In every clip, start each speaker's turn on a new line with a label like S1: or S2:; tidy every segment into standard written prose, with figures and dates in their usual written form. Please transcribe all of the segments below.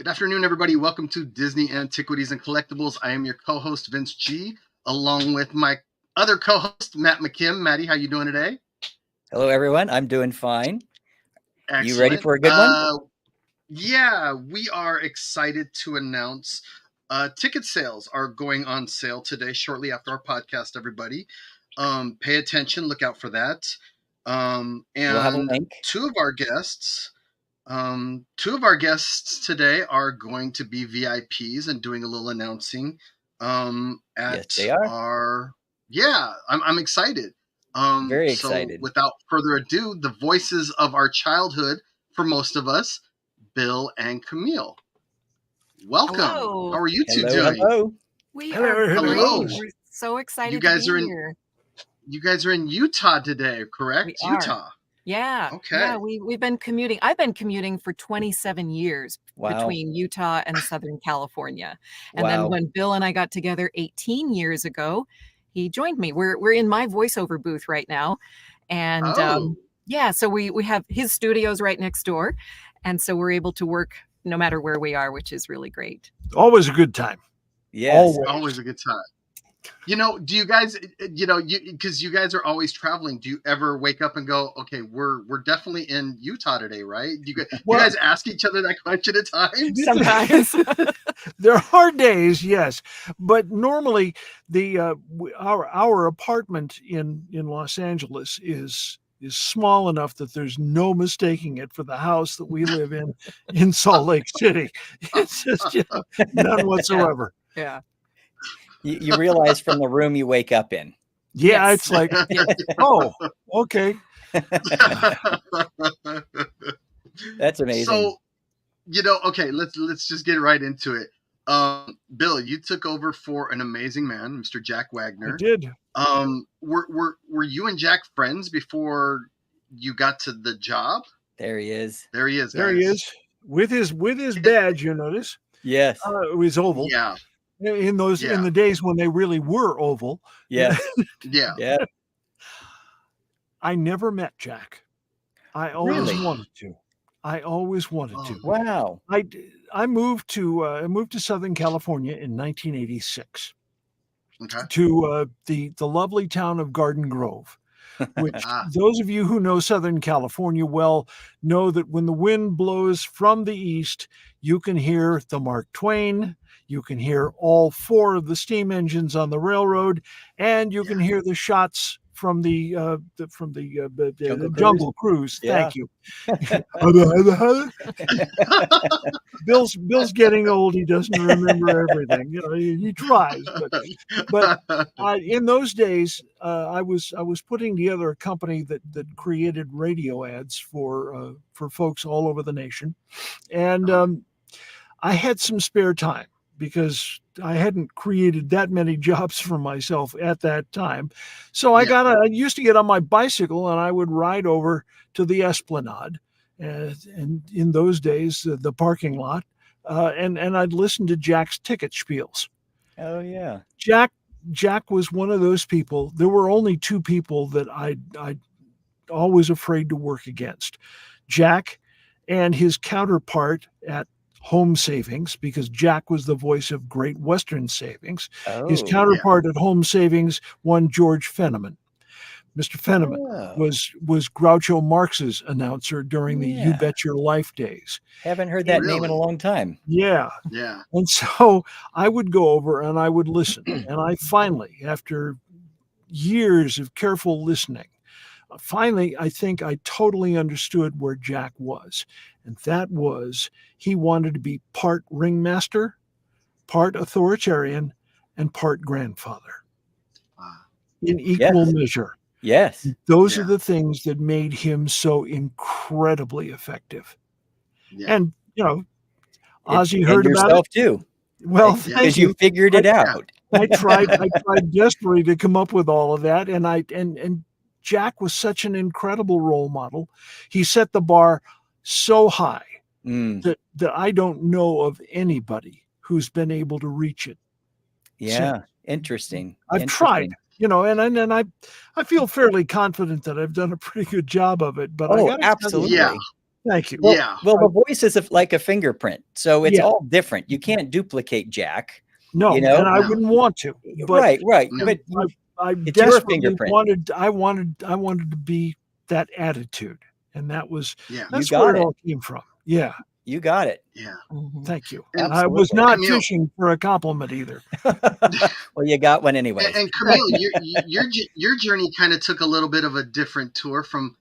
S1: Good afternoon, everybody. Welcome to Disney Antiquities and Collectibles. I am your co-host, Vince G, along with my other co-host, Matt McKim. Matty, how you doing today?
S2: Hello, everyone. I'm doing fine.
S1: Excellent.
S2: You ready for a good one?
S1: Yeah, we are excited to announce ticket sales are going on sale today, shortly after our podcast, everybody. Pay attention. Look out for that. And
S2: We'll have a link.
S1: Two of our guests today are going to be VIPs and doing a little announcing.
S2: Yes, they are.
S1: I'm excited.
S2: Very excited.
S1: So without further ado, the voices of our childhood for most of us, Bill and Camille. Welcome.
S3: Hello.
S1: How are you two doing?
S2: Hello.
S3: We are
S1: Hello.
S3: great. We're so excited
S1: You guys
S3: to
S1: are
S3: be
S1: in-
S3: here.
S1: You guys are in Utah today, correct?
S3: We are.
S1: Utah.
S3: Yeah.
S1: Okay.
S3: Yeah, we've been commuting. I've been commuting for 27 years
S2: Wow.
S3: between Utah and Southern California. And
S2: Wow.
S3: then when Bill and I got together 18 years ago, he joined me. We're in my voiceover booth right now. And so we have his studios right next door. And so we're able to work no matter where we are, which is really great.
S4: Always a good time.
S2: Yes.
S1: Always a good time. You know, do you guys, because you guys are always traveling, do you ever wake up and go, okay, we're definitely in Utah today, right? Do you guys ask each other that question at times?
S3: Sometimes.
S4: There are days, yes, but normally our apartment in Los Angeles is small enough that there's no mistaking it for the house that we live in Salt Lake City. It's just none whatsoever.
S3: Yeah.
S2: You realize from the room you wake up in.
S4: Yeah,
S3: Yes.
S4: it's like, oh, okay.
S2: That's amazing.
S1: So, okay, let's just get right into it. Bill, you took over for an amazing man, Mr. Jack Wagner.
S4: I did.
S1: Were you and Jack friends before you got to the job?
S2: There he is.
S1: There he is.
S4: There
S1: guys.
S4: he is with his badge. You notice?
S2: Yes.
S4: It was oval.
S1: Yeah.
S4: In the days when they really were oval.
S2: Yeah.
S1: Yeah.
S2: Yeah.
S4: I never met Jack. I always
S2: Really?
S4: wanted to. I always wanted to.
S2: Wow.
S4: I moved to Southern California in 1986
S1: Okay.
S4: to the lovely town of Garden Grove, which those of you who know Southern California well know that when the wind blows from the east, you can hear the Mark Twain, you can hear all four of the steam engines on the railroad, and you can hear the shots from the Jungle Cruise.
S2: Yeah.
S4: Thank you. Bill's getting old. He doesn't remember everything. He tries, but in those days, I was putting together a company that created radio ads for folks all over the nation, and I had some spare time because I hadn't created that many jobs for myself at that time. So I used to get on my bicycle and I would ride over to the Esplanade, and in those days, the parking lot, and I'd listen to Jack's ticket spiels.
S2: Oh, yeah.
S4: Jack was one of those people. There were only two people that I'd always afraid to work against. Jack and his counterpart at Home Savings, because Jack was the voice of Great Western Savings. His counterpart at Home Savings, one George Fenneman. Mr. Fenneman was Groucho Marx's announcer during the You Bet Your Life days.
S2: Haven't heard that name in a long time.
S4: Yeah.
S1: Yeah.
S4: And so I would go over and I would listen. And I finally, after years of careful listening, I think I totally understood where Jack was. And that was, he wanted to be part ringmaster, part authoritarian, and part grandfather in equal measure.
S2: Yes.
S4: Those are the things that made him so incredibly effective.
S1: Yeah.
S4: And, Ozzy heard about
S2: yourself
S4: it
S2: too.
S4: Well,
S2: because
S4: thank
S2: you figured it out.
S4: I tried desperately to come up with all of that. And Jack was such an incredible role model. He set the bar so high that I don't know of anybody who's been able to reach it.
S2: Yeah.
S4: since.
S2: Interesting.
S4: I've tried, and I feel fairly confident that I've done a pretty good job of it. But I gotta
S2: absolutely.
S1: Yeah.
S4: Thank you.
S2: Well,
S1: Yeah.
S2: well, the voice is like a fingerprint, so it's
S4: Yeah.
S2: all different. You can't duplicate Jack.
S4: No,
S2: You know?
S4: and I
S1: No.
S4: wouldn't want to. But
S2: Right.
S1: No.
S2: But
S4: I
S2: it's your
S4: desperately
S2: fingerprint.
S4: wanted to be that attitude, and
S1: Yeah.
S4: that's
S2: You
S4: where
S2: got
S4: it
S2: it.
S4: all came from. Yeah,
S2: You got it.
S1: Yeah.
S3: Mhm.
S4: thank you.
S1: And
S4: I was
S2: Absolutely.
S4: not
S1: Camille,
S4: fishing for a compliment either.
S2: Well, you got one anyways.
S1: and Camille, your journey kind of took a little bit of a different tour from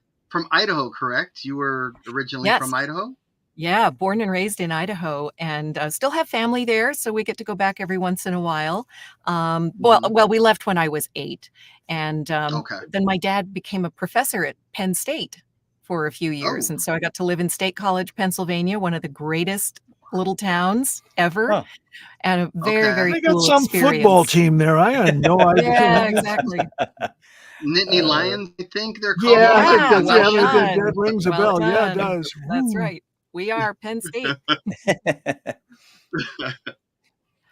S1: Idaho, correct? You were originally
S3: Yes.
S1: from Idaho.
S3: Yeah, born and raised in Idaho, and still have family there, so we get to go back every once in a while. Well, we left when I was 8, and
S1: Okay.
S3: then my dad became a professor at Penn State for a few years,
S1: Oh.
S3: and so I got to live in State College, Pennsylvania, one of the greatest little towns ever,
S2: Huh.
S3: and a very,
S1: Okay.
S3: very
S4: They got
S3: cool
S4: some football
S3: experience.
S4: team there. I had no idea.
S3: Yeah, exactly.
S1: Nittany
S2: Uh,
S1: Lions, I think they're called.
S4: Yeah, I think
S3: Yeah,
S4: that's
S3: well
S4: that
S3: done.
S4: rings a
S3: Well
S4: bell. Yeah, it
S3: done.
S4: does.
S3: That's
S4: Woo.
S3: right. We are Penn State.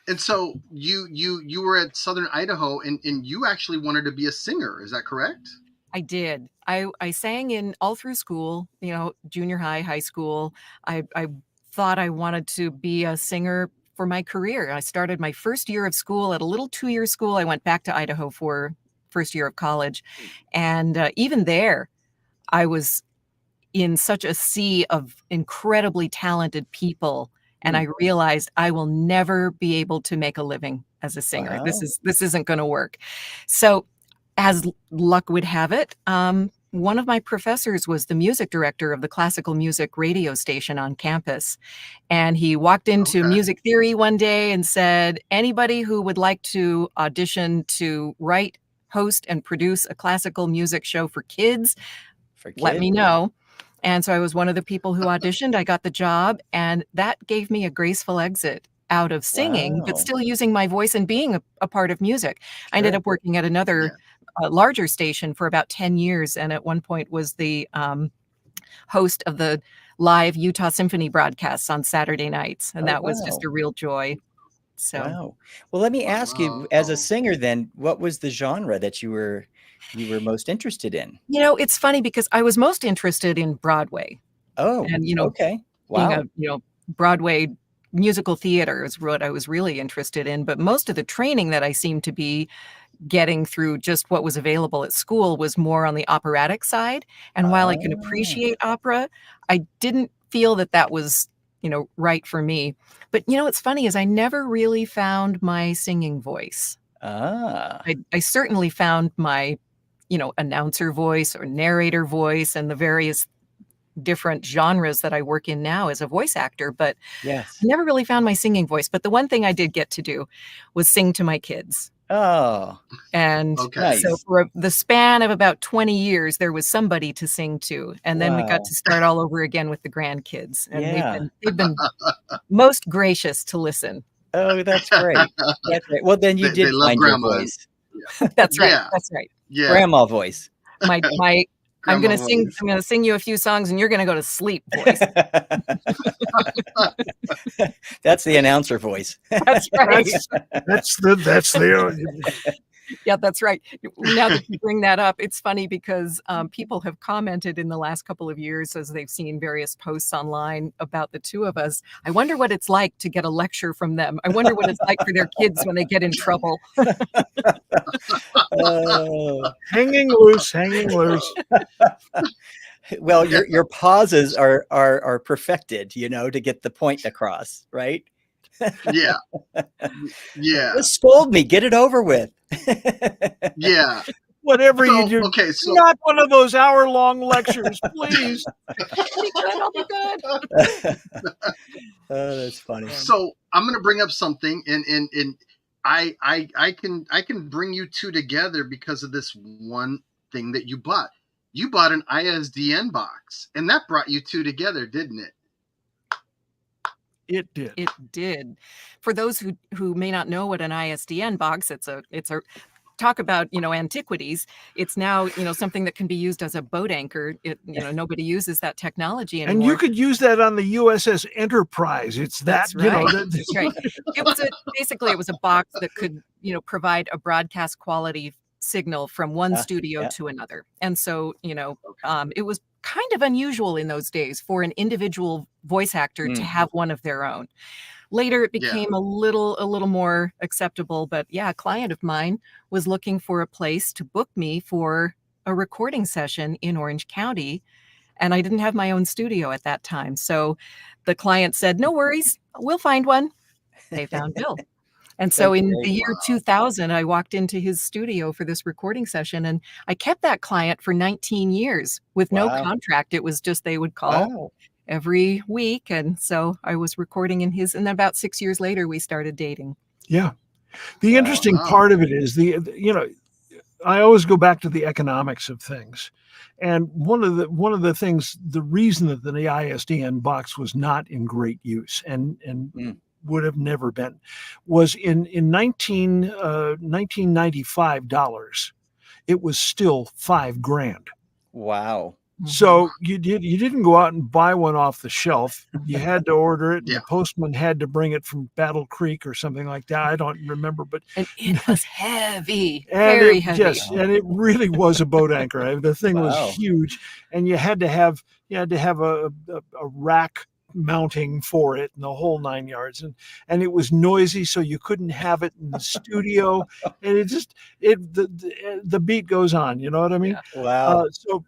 S1: And so you were at Southern Idaho, and you actually wanted to be a singer. Is that correct?
S3: I did. I sang in all through school, junior high, high school. I thought I wanted to be a singer for my career. I started my first year of school at a little 2-year school. I went back to Idaho for first year of college. And even there, I was in such a sea of incredibly talented people. And I realized I will never be able to make a living as a singer.
S2: Wow.
S3: This isn't going to work. So as luck would have it, one of my professors was the music director of the classical music radio station on campus. And he walked into
S1: Okay.
S3: music theory one day and said, anybody who would like to audition to write, host, and produce a classical music show for kids,
S2: For
S3: let
S2: kids.
S3: me know. And so I was one of the people who auditioned. I got the job, and that gave me a graceful exit out of singing, but
S2: Wow.
S3: still using my voice and being a part of music. I ended
S2: Sure.
S3: up working at another larger station for about 10 years, and at one point was the host of the live Utah Symphony broadcasts on Saturday nights, and
S2: Oh,
S3: that was just
S2: wow.
S3: a real joy. So
S2: Wow. Well, let me ask you, as a singer then, what was the genre that you were most interested in?
S3: it's funny because I was most interested in Broadway.
S2: Oh,
S3: And,
S2: okay.
S3: being
S2: Wow.
S3: a Broadway musical theater is what I was really interested in. But most of the training that I seemed to be getting through just what was available at school was more on the operatic side. And while I can
S2: Ah.
S3: appreciate opera, I didn't feel that that was, right for me. But, what's funny is I never really found my singing voice.
S2: Ah.
S3: I certainly found my, announcer voice or narrator voice and the various different genres that I work in now as a voice actor, but
S2: Yes.
S3: I never really found my singing voice. But the one thing I did get to do was sing to my kids.
S2: Oh,
S3: And
S1: Okay.
S3: so
S2: nice.
S3: for the span of about 20 years, there was somebody to sing to. And then we got
S2: Wow.
S3: to start all over again with the grandkids. And
S2: Yeah.
S3: they've been most gracious to listen.
S2: Oh, that's great. That's great. Well, then you
S1: They
S2: did
S1: love
S2: find your
S1: grandma.
S2: voice.
S3: That's right.
S1: Yeah.
S3: That's right.
S1: Yeah.
S2: Grandma voice.
S3: My I'm
S1: Grandma
S3: gonna sing you a few songs and you're gonna go to sleep voice.
S2: That's the announcer voice.
S3: That's right.
S4: That's the
S3: Yeah, that's right. Now that you bring that up, it's funny because people have commented in the last couple of years as they've seen various posts online about the two of us. I wonder what it's like to get a lecture from them. I wonder what it's like for their kids when they get in trouble.
S2: Oh.
S4: hanging loose.
S2: Well, your pauses are perfected, to get the point across, right?
S1: Yeah. Yeah.
S2: Just scold me, get it over with.
S1: Yeah.
S4: Whatever
S1: So,
S4: you do,
S1: okay, so
S4: not one of those hour-long lectures, please.
S3: I'll be good.
S2: Oh, that's funny.
S1: so I'm gonna bring up something, and I can bring you two together because of this one thing that you bought. You bought an ISDN box, and that brought you two together, didn't it?
S4: It did.
S3: It did. For those who may not know what an ISDN box, it's a talk about, antiquities. It's now, something that can be used as a boat anchor. Nobody uses that technology anymore.
S4: And you could use that on the USS Enterprise. It's that,
S3: That's right.
S4: that,
S3: That's right. It was a box that could, provide a broadcast quality signal from one studio
S2: yeah.
S3: to another. And so, it was kind of unusual in those days for an individual voice actor to have one of their own. Later, it became a little more acceptable, but yeah, a client of mine was looking for a place to book me for a recording session in Orange County, and I didn't have my own studio at that time. So the client said, "No worries, we'll find one." They found Bill. And so in the year 2000, I walked into his studio for this recording session, and I kept that client for 19 years with no contract. It was just they would call every week. And so I was recording in his, and then about 6 years later, we started dating.
S4: Yeah. The interesting part of it is I always go back to the economics of things. And one of the things, the reason that the ISDN box was not in great use and would have never been, was in 1995 dollars, it was still $5,000.
S2: Wow.
S4: So you didn't go out and buy one off the shelf. You had to order it, and the postman had to bring it from Battle Creek or something like that. I don't remember, but
S3: and it was heavy, very heavy.
S4: Yes, and it really was a boat anchor. The thing was huge, and you had to have a rack mounting for it and the whole 9 yards, and it was noisy, so you couldn't have it in the studio, and the beat goes on, you know what I mean?
S2: Wow.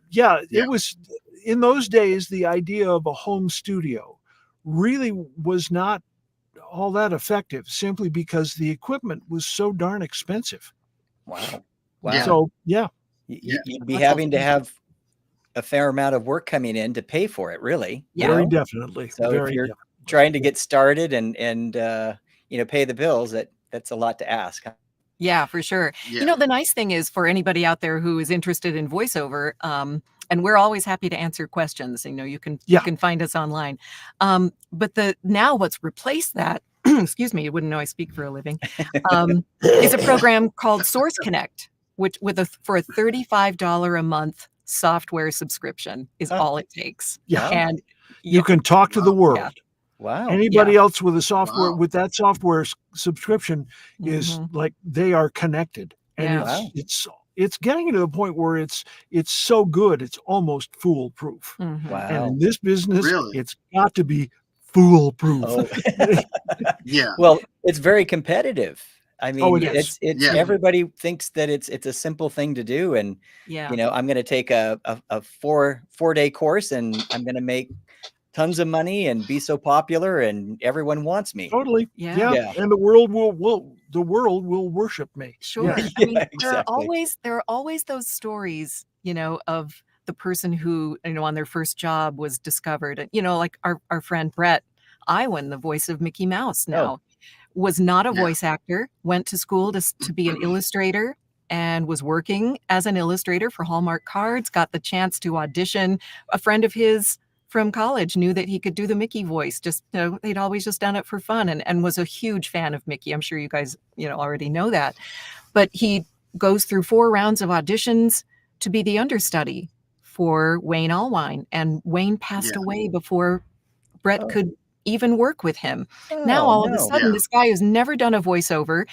S4: It was, in those days, the idea of a home studio really was not all that effective, simply because the equipment was so darn expensive.
S2: Wow.
S4: So
S2: you'd be having to have a fair amount of work coming in to pay for it, really.
S4: Very definitely.
S2: So if you're trying to get started and pay the bills, that's a lot to ask.
S3: Yeah, for sure. Yeah. The nice thing is, for anybody out there who is interested in voiceover, and we're always happy to answer questions. You can find us online. But now what's replaced that, excuse me, you wouldn't know I speak for a living, is a program called Source Connect, which for a $35 a month software subscription is all it takes. And
S4: you can talk to the world.
S2: Wow.
S4: Anybody else with a software with that software subscription is like, they are connected, and it's getting to the point where it's so good it's almost foolproof.
S2: Wow.
S4: And in this business, it's got to be foolproof.
S2: Well, it's very competitive. I mean, it's everybody thinks that it's a simple thing to do, and I'm going to take a 4-day course, and I'm going to make tons of money and be so popular, and everyone wants me.
S4: Totally. Yeah. And the world will worship me.
S3: Sure. I mean, exactly. There are always those stories, of the person who, on their first job was discovered. Like our friend Brett Iwan, the voice of Mickey Mouse now. Was not a voice actor, went to school to be an illustrator, and was working as an illustrator for Hallmark cards, got the chance to audition. A friend of his from college knew that he could do the Mickey voice. Just, they'd always just done it for fun, and was a huge fan of Mickey. I'm sure you guys, already know that. But he goes through 4 rounds of auditions to be the understudy for Wayne Allwine, and Wayne passed away before Brett could even work with him. Now all of a sudden, this guy who's never done a voiceover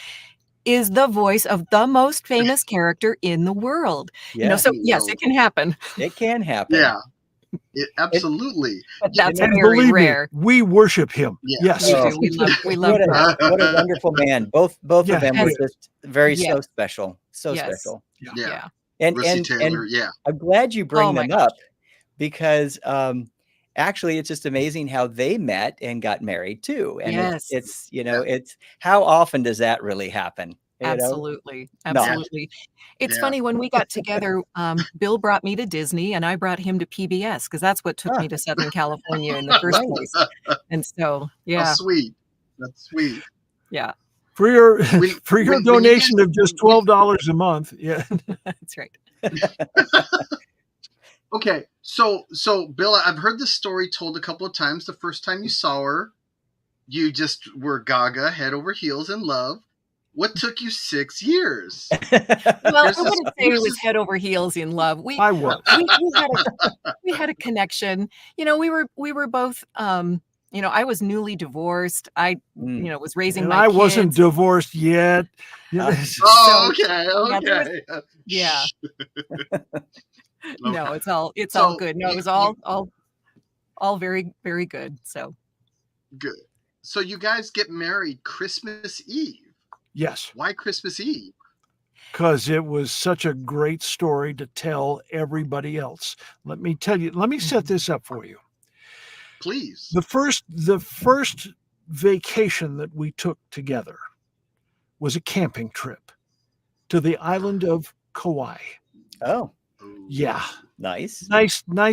S3: is the voice of the most famous character in the world. So yes, it can happen.
S2: It can happen.
S1: Yeah, absolutely.
S3: But that's very rare.
S4: We worship him. Yes,
S3: we love
S2: what a wonderful man. Both of them were just very so special, special.
S1: Yeah.
S2: And
S1: Taylor,
S2: I'm glad you bring them up, because actually, it's just amazing how they met and got married too. And it's how often does that really happen?
S3: Absolutely. It's funny, when we got together, Bill brought me to Disney, and I brought him to PBS, because that's what took me to Southern California in the first place. And so,
S1: That's sweet.
S3: Yeah.
S4: For your donation of just $12 a month. Yeah,
S3: that's right.
S1: Okay, so Bill, I've heard this story told a couple of times. The first time you saw her, you just were gaga, head over heels in love. What took you 6 years?
S3: Well, I wouldn't say it was head over heels in love.
S4: I was.
S3: We had a connection. We were both. I was newly divorced. I was raising my kids.
S4: I wasn't divorced yet.
S1: Okay.
S3: Yeah. No, it's all good. No, it was all very, very good. So
S1: good. So you guys get married Christmas Eve.
S4: Yes.
S1: Why Christmas Eve?
S4: Because it was such a great story to tell everybody else. Let me set this up for you.
S1: Please.
S4: The first vacation that we took together was a camping trip to the island of Kauai.
S2: Oh.
S4: Yeah.
S2: Nice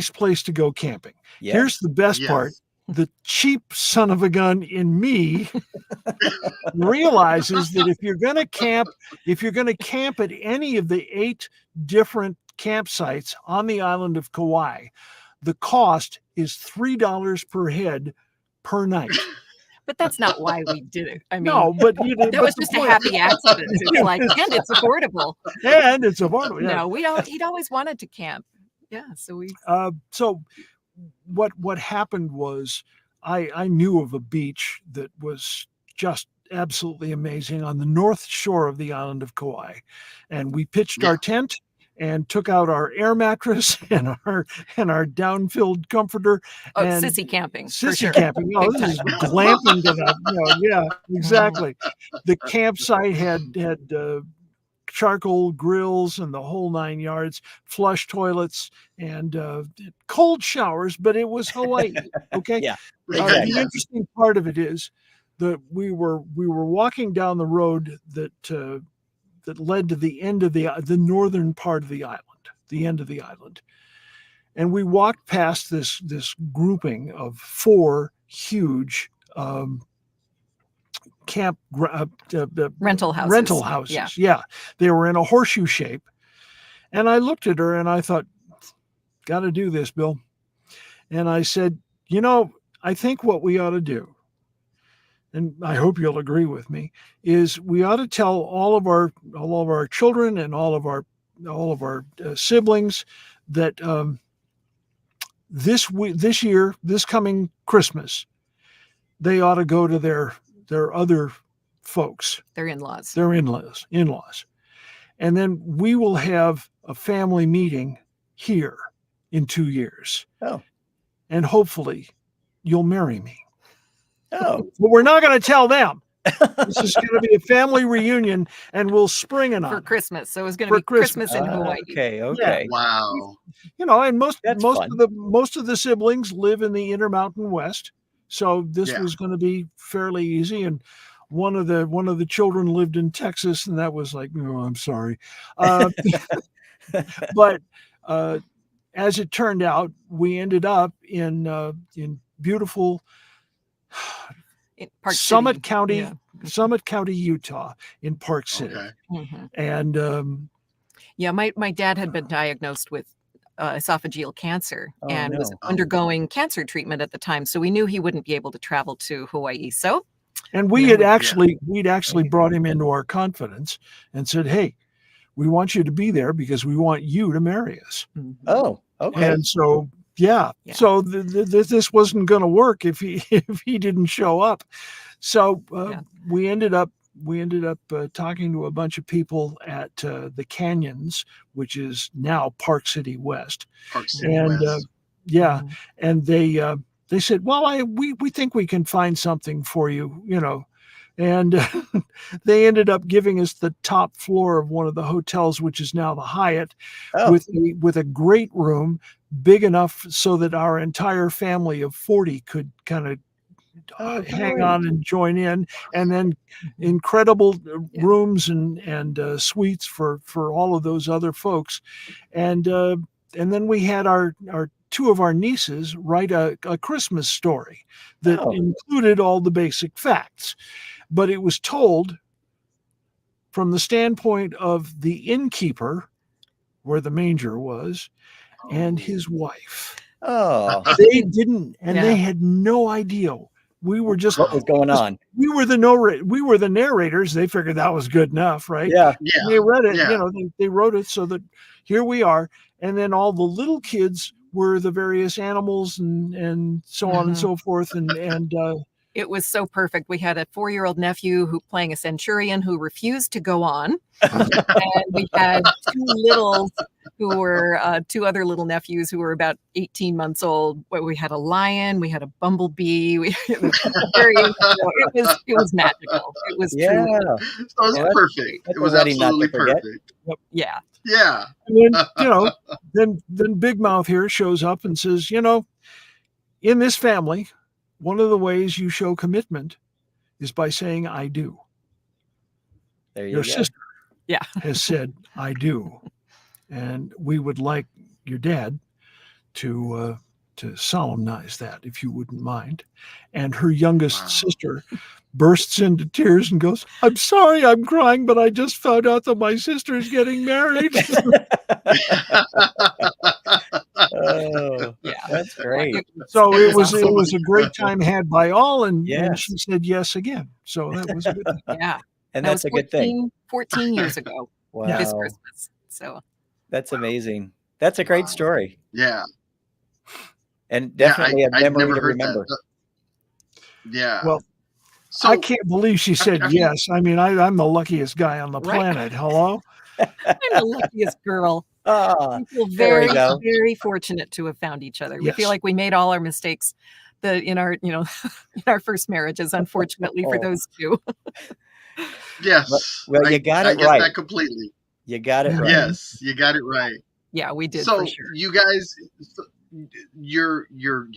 S4: place to go camping.
S2: Yeah.
S4: Here's the best part. The cheap son of a gun in me realizes that if you're going to camp at any of the 8 different campsites on the island of Kauai, the cost is $3 per head per night.
S3: But that's not why we did it. I mean,
S4: no, but
S3: that was just a happy accident. It's like, and it's affordable.
S4: And it's affordable. Yeah.
S3: No, he'd always wanted to camp. Yeah, so we.
S4: So what happened was I knew of a beach that was just absolutely amazing on the north shore of the island of Kauai, and we pitched our tent and took out our air mattress and our down-filled comforter.
S3: Oh,
S4: and
S3: sissy camping.
S4: Sissy camping. Oh, this is glamping to that. Yeah, exactly. The campsite had charcoal grills and the whole 9 yards, flush toilets and cold showers, but it was Hawaii. Okay.
S2: Yeah.
S4: The interesting part of it is that we were walking down the road that led to the end of the northern part of the island, and we walked past this grouping of 4 huge camp
S3: rental houses.
S4: Yeah, they were in a horseshoe shape, and I looked at her and I thought, got to do this, Bill. And I said, I think what we ought to do, and I hope you'll agree with me, is we ought to tell all of our children and all of our siblings that this year, this coming Christmas, they ought to go to their other folks,
S3: their in-laws,
S4: and then we will have a family meeting here in 2 years.
S2: Oh,
S4: and hopefully you'll marry me.
S2: Oh,
S4: but we're not going to tell them. This is going to be a family reunion, and we'll spring it on
S3: for Christmas. So it's going to be Christmas in Hawaii.
S2: Okay.
S1: Yeah. Wow.
S4: And most of the siblings live in the Intermountain West, so this was going to be fairly easy. And one of the children lived in Texas, and that was like, I'm sorry. But as it turned out, we ended up in beautiful Summit County, Utah, in Park City.
S1: Okay.
S3: Mm-hmm.
S4: And
S3: my dad had been diagnosed with esophageal cancer was undergoing cancer treatment at the time, so we knew he wouldn't be able to travel to Hawaii. So,
S4: and we'd actually brought him into our confidence and said, "Hey, we want you to be there because we want you to marry us."
S2: Mm-hmm. Oh, okay.
S4: And so. Yeah. So this wasn't going to work if he didn't show up. So we ended up talking to a bunch of people at the Canyons, which is now Park City West.
S1: West.
S4: And they said, "Well, we think we can find something for you, And they ended up giving us the top floor of one of the hotels, which is now the Hyatt, with a great room, big enough so that our entire family of 40 could kind of hang on and join in, and then incredible rooms and suites for all of those other folks, and then we had our 2 of our nieces write a Christmas story that included all the basic facts. But it was told from the standpoint of the innkeeper, where the manger was, and his wife.
S2: Oh,
S4: they didn't, and they had no idea. We were just
S2: what was going on.
S4: We were the narrators. They figured that was good enough, right?
S2: Yeah.
S4: And they read it. Yeah. They wrote it so that here we are, and then all the little kids were the various animals and so on and so forth, and
S3: It was so perfect. We had a 4-year-old nephew who playing a centurion who refused to go on. And we had two other little nephews who were about 18 months old. We had a lion, we had a bumblebee. It was magical. It was truly.
S1: So it was perfect. It was absolutely perfect.
S4: Yep.
S3: Yeah.
S1: Yeah.
S4: And then Big Mouth here shows up and says, in this family, one of the ways you show commitment is by saying, I do.
S2: There you
S4: Your
S2: go.
S4: sister has said, I do. And we would like your dad to solemnize that, if you wouldn't mind. And her youngest sister bursts into tears and goes, I'm sorry I'm crying, but I just found out that my sister is getting married.
S2: Oh, yeah, that's great.
S4: So it was a great time had by all, and she said yes again. So that was a good thing.
S3: Yeah.
S2: And that's a good thing.
S3: 14 years ago.
S2: Wow.
S3: This Christmas. So
S2: that's amazing. That's a great story.
S1: Yeah.
S2: And definitely a memory to remember.
S1: Yeah.
S4: Well, so, I can't believe she said yes. I mean, I'm the luckiest guy on the planet. Hello?
S3: I'm the luckiest girl. We feel very, very fortunate to have found each other. We feel like we made all our mistakes in our first marriages, unfortunately, for those two.
S1: Yes.
S2: Well, you got it right.
S1: I get that completely.
S2: You got it right.
S1: Yes, you got it right.
S3: Yeah, we did.
S1: So
S3: for sure.
S1: You guys, you're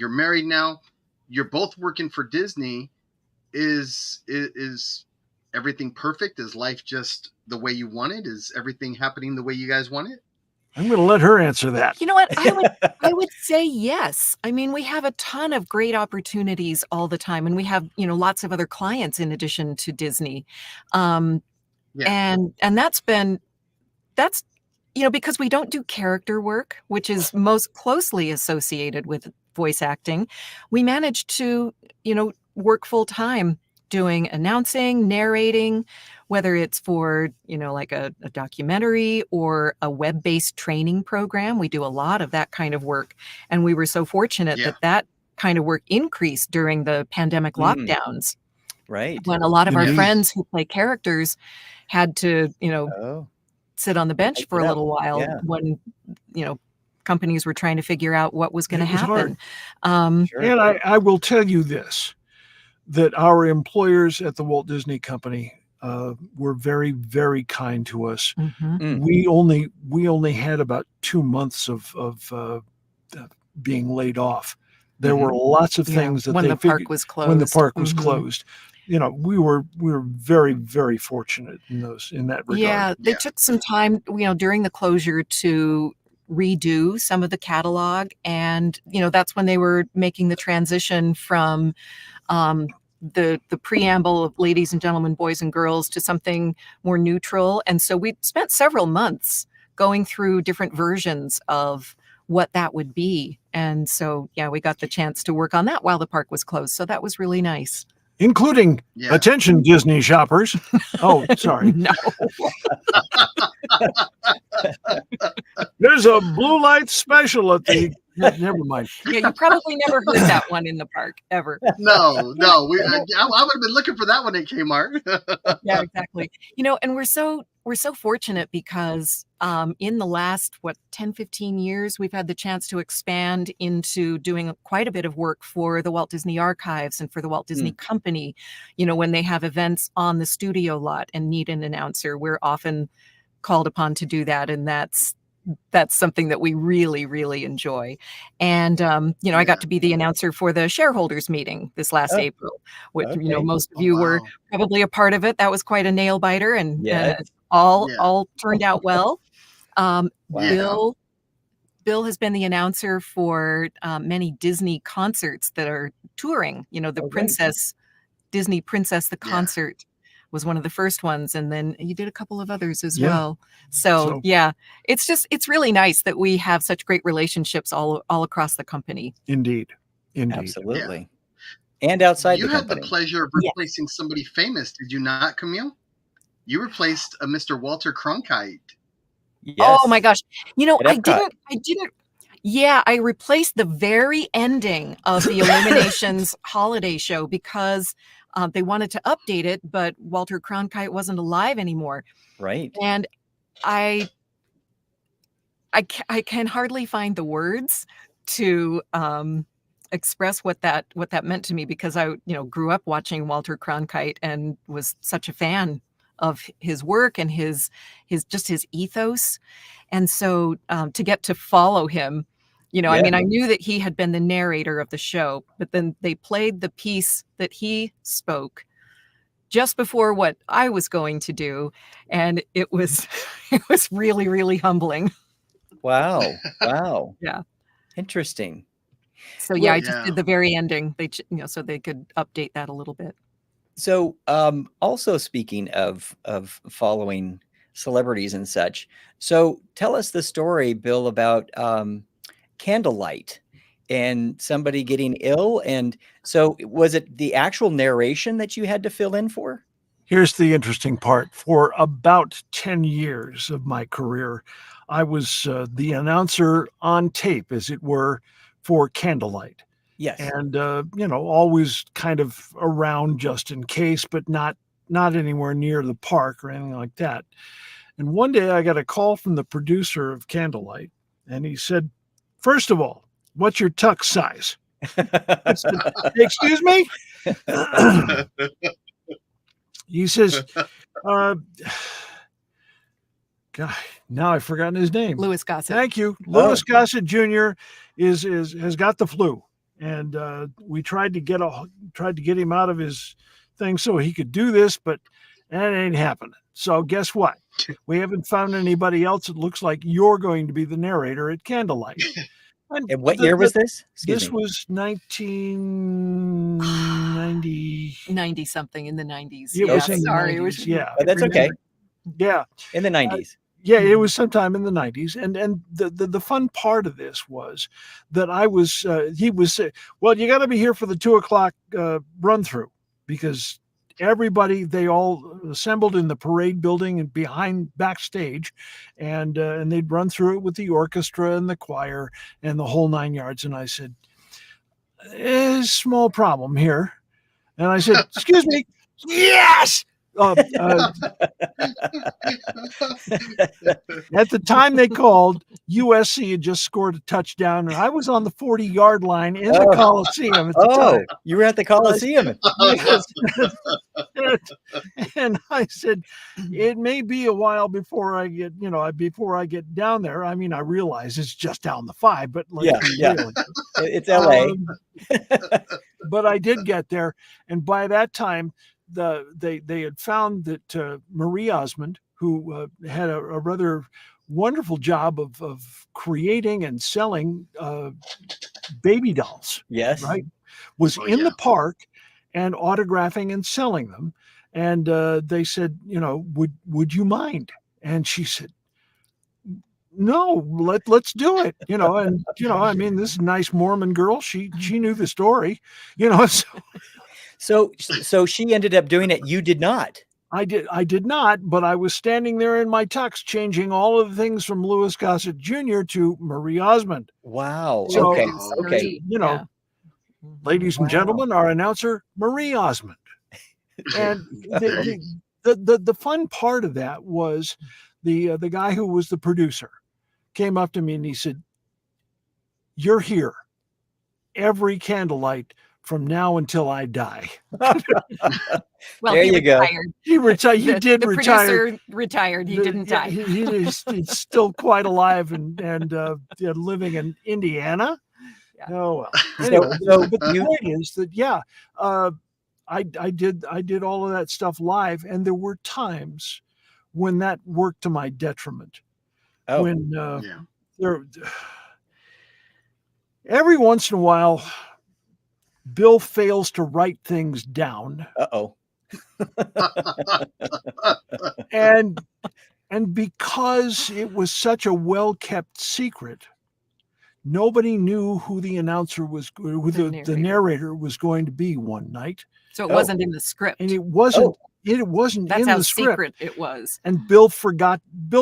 S1: married now. You're both working for Disney. Is everything perfect? Is life just the way you want it? Is everything happening the way you guys want it?
S4: I'm going to let her answer that.
S3: You know what? I would say yes. I mean, we have a ton of great opportunities all the time, and we have, lots of other clients in addition to Disney. And that's because we don't do character work, which is most closely associated with voice acting. We manage to, work full time doing announcing, narrating, whether it's for, like a documentary or a web-based training program. We do a lot of that kind of work. And we were so fortunate that kind of work increased during the pandemic lockdowns.
S2: Right.
S3: When a lot of our friends who play characters had to, sit on the bench for a little while when, companies were trying to figure out what was going to happen.
S4: And I will tell you this, that our employers at the Walt Disney Company were very, very kind to us.
S3: Mm-hmm.
S4: We only had about 2 months of being laid off. There were lots of things that
S3: when the park was closed.
S4: When the park was closed, we were very, very fortunate in that regard.
S3: Yeah, they took some time, during the closure to redo some of the catalog, and that's when they were making the transition from the preamble of ladies and gentlemen, boys and girls to something more neutral. And so we spent several months going through different versions of what that would be. And so, we got the chance to work on that while the park was closed. So that was really nice.
S4: Including, attention Disney shoppers. Oh, sorry.
S3: No.
S4: There's a blue light special at the... Never mind.
S3: Yeah, you probably never heard that one in the park, ever.
S1: No. I would have been looking for that one at Kmart.
S3: Yeah, exactly. And we're so fortunate because in the last, 10, 15 years, we've had the chance to expand into doing quite a bit of work for the Walt Disney Archives and for the Walt Disney Company. When they have events on the studio lot and need an announcer, we're often called upon to do that. And that's something that we really, really enjoy. And, I got to be the announcer for the shareholders meeting this last April, which, most of you were probably a part of it. That was quite a nail biter, and all turned out well. Bill has been the announcer for many Disney concerts that are touring, the Disney Princess, the concert was one of the first ones. And then you did a couple of others as well. So it's really nice that we have such great relationships all across the company.
S4: Indeed.
S2: Absolutely. Yeah. And outside
S1: you had the pleasure of replacing somebody famous, did you not, Camille? You replaced a Mr. Walter Cronkite.
S2: Yes.
S3: Oh my gosh. I didn't Yeah, I replaced the very ending of the Illuminations holiday show because they wanted to update it, but Walter Cronkite wasn't alive anymore.
S2: Right.
S3: And I can hardly find the words to express what that meant to me, because I grew up watching Walter Cronkite and was such a fan of his work and his ethos. And so to get to follow him, I mean, I knew that he had been the narrator of the show, but then they played the piece that he spoke just before what I was going to do, and it was really, really humbling.
S2: Wow. Wow.
S3: Yeah.
S2: Interesting.
S3: So yeah, I just did the very ending. They so they could update that a little bit.
S2: So also speaking of following celebrities and such, so tell us the story, Bill, about Candlelight and somebody getting ill. And so was it the actual narration that you had to fill in for?
S4: Here's the interesting part. For about 10 years of my career, I was the announcer on tape, as it were, for Candlelight.
S2: Yes.
S4: And, always kind of around just in case, but not anywhere near the park or anything like that. And one day I got a call from the producer of Candlelight, and he said, "First of all, what's your tux size?" I said, "Excuse me?" He says, God, now I've forgotten his name.
S3: Louis Gossett.
S4: Thank you. Louis Gossett Jr. has got the flu, and we tried to get him out of his thing so he could do this, but that ain't happening. So guess what? We haven't found anybody else that looks like you're going to be the narrator at Candlelight.
S2: And what year was this?
S4: This was 1990.
S3: 90 something in the 90s.
S4: It was in the 90s. Yeah.
S2: But that's okay.
S4: Yeah.
S2: In the 90s.
S4: Yeah, it was sometime in the 90s. And the fun part of this was that he was, well, you got to be here for the 2:00 run through, because they all assembled in the parade building and backstage, and they'd run through it with the orchestra and the choir and the whole 9 yards. And I said, small problem here. And I said, "Excuse me." Yes. At the time they called, USC had just scored a touchdown, and I was on the 40-yard line in the Coliseum at the time.
S2: You were at the Coliseum.
S4: And I said, "It may be a while before I get down there." I mean, I realize it's just down the 5, but
S2: it's LA.
S4: But I did get there, and by that time, they had found that Marie Osmond, who had a rather wonderful job of creating and selling baby dolls, right, was in the park and autographing and selling them. And they said, would you mind? And she said, "No, let's do it." And I mean, this nice Mormon girl, she knew the story,
S2: So she ended up doing it. You did not.
S4: I did not, but I was standing there in my tux, changing all of the things from Louis Gossett Jr. to Marie Osmond.
S2: Wow.
S4: So,
S2: okay.
S4: Ladies and gentlemen, our announcer, Marie Osmond. And the fun part of that was the guy who was the producer came up to me and he said, "You're here every Candlelight from now until I die."
S3: Well,
S2: there
S3: he
S2: you
S3: retired.
S2: go.
S4: He retired. He did retire.
S3: The producer retired. He didn't die.
S4: He's still quite alive and living in Indiana. Yeah. Oh well. Anyway, but the point is that I did all of that stuff live, and there were times when that worked to my detriment. When every once in a while, Bill fails to write things down. And because it was such a well-kept secret, nobody knew who the announcer was, who the narrator was going to be one night.
S3: So it wasn't in the script.
S4: And it wasn't. It wasn't
S3: That's
S4: in
S3: how
S4: the script.
S3: secret it was.
S4: And Bill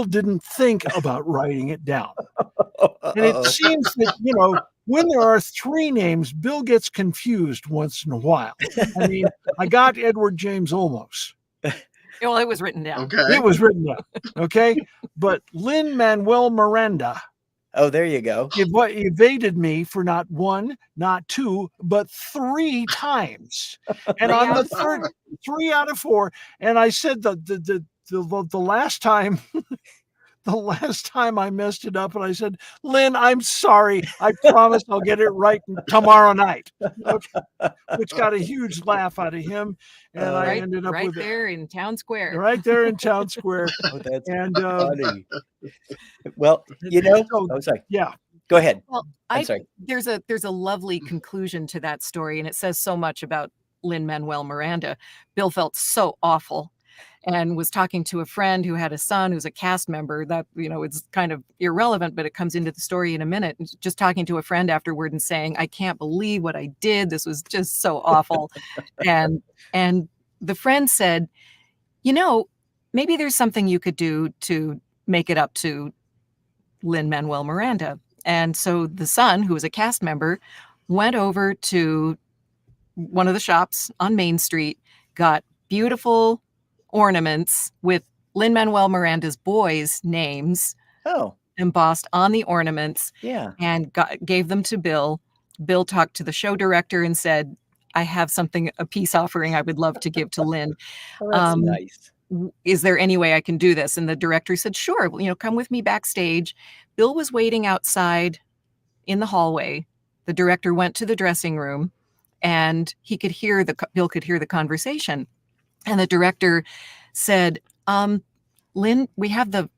S4: didn't think about writing it down. And it seems that, when there are 3 names, Bill gets confused once in a while. I mean, I got Edward James Olmos.
S3: Well, it was written down.
S1: Okay.
S4: It was written down. Okay. But Lin-Manuel Miranda.
S2: Oh, there you go.
S4: Evaded me for not 1, not 2, but 3 times. And on the third, 3 out of 4. And I said the last time, the last time I messed it up, and I said, Lynn, I'm sorry. I promise I'll get it right tomorrow night. Okay. Which got a huge laugh out of him. And I ended up
S3: right
S4: with
S3: there in Town Square.
S4: Right there in Town Square.
S2: Oh, that's
S4: and
S2: funny. Well, sorry.
S4: Yeah.
S2: Go ahead.
S3: Well,
S2: I'm sorry.
S3: There's a lovely conclusion to that story, and it says so much about Lin-Manuel Miranda. Bill felt so awful and was talking to a friend who had a son who's a cast member. That, it's kind of irrelevant, but it comes into the story in a minute. Just talking to a friend afterward and saying, I can't believe what I did. This was just so awful. and the friend said, maybe there's something you could do to make it up to Lin-Manuel Miranda. And so the son, who was a cast member, went over to one of the shops on Main Street, got beautiful ornaments with Lin-Manuel Miranda's boys' names embossed on the ornaments.
S2: Yeah.
S3: And gave them to Bill. Bill talked to the show director and said, I have a peace offering I would love to give to Lynn.
S2: Oh, that's nice.
S3: Is there any way I can do this? And the director said, sure, come with me backstage. Bill was waiting outside in the hallway. The director went to the dressing room and Bill could hear the conversation. And the director said, Lynn, we have the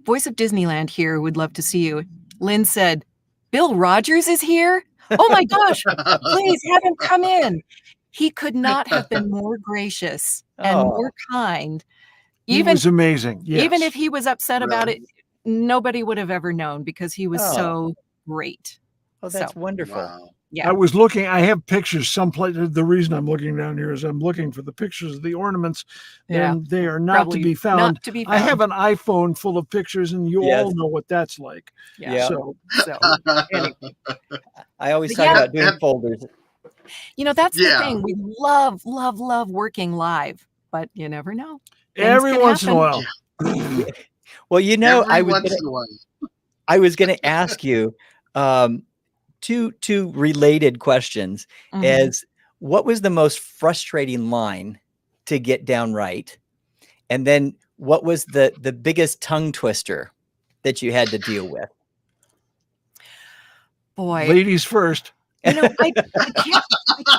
S3: voice of Disneyland here. Would love to see you. Lynn said, Bill Rogers is here? Oh my gosh, please have him come in. He could not have been more gracious and more kind.
S4: He was amazing. Yes.
S3: Even if he was upset about it, nobody would have ever known because he was so great.
S2: Oh, that's wonderful.
S1: Wow.
S3: Yeah.
S4: I was looking, I have pictures someplace. The reason I'm looking down here is I'm looking for the pictures of the ornaments, and they are not to be found.
S3: Not to be found.
S4: I have an iPhone full of pictures, and you all know what that's like.
S3: Yeah.
S4: So
S3: anyway.
S2: I always talk about doing folders.
S3: That's the thing. We love working live, but you never know.
S4: Every once in a while.
S2: Well, I was going to ask you two related questions. As what was the most frustrating line to get down right? And then what was the biggest tongue twister that you had to deal with?
S3: Boy,
S4: ladies first.
S3: I can't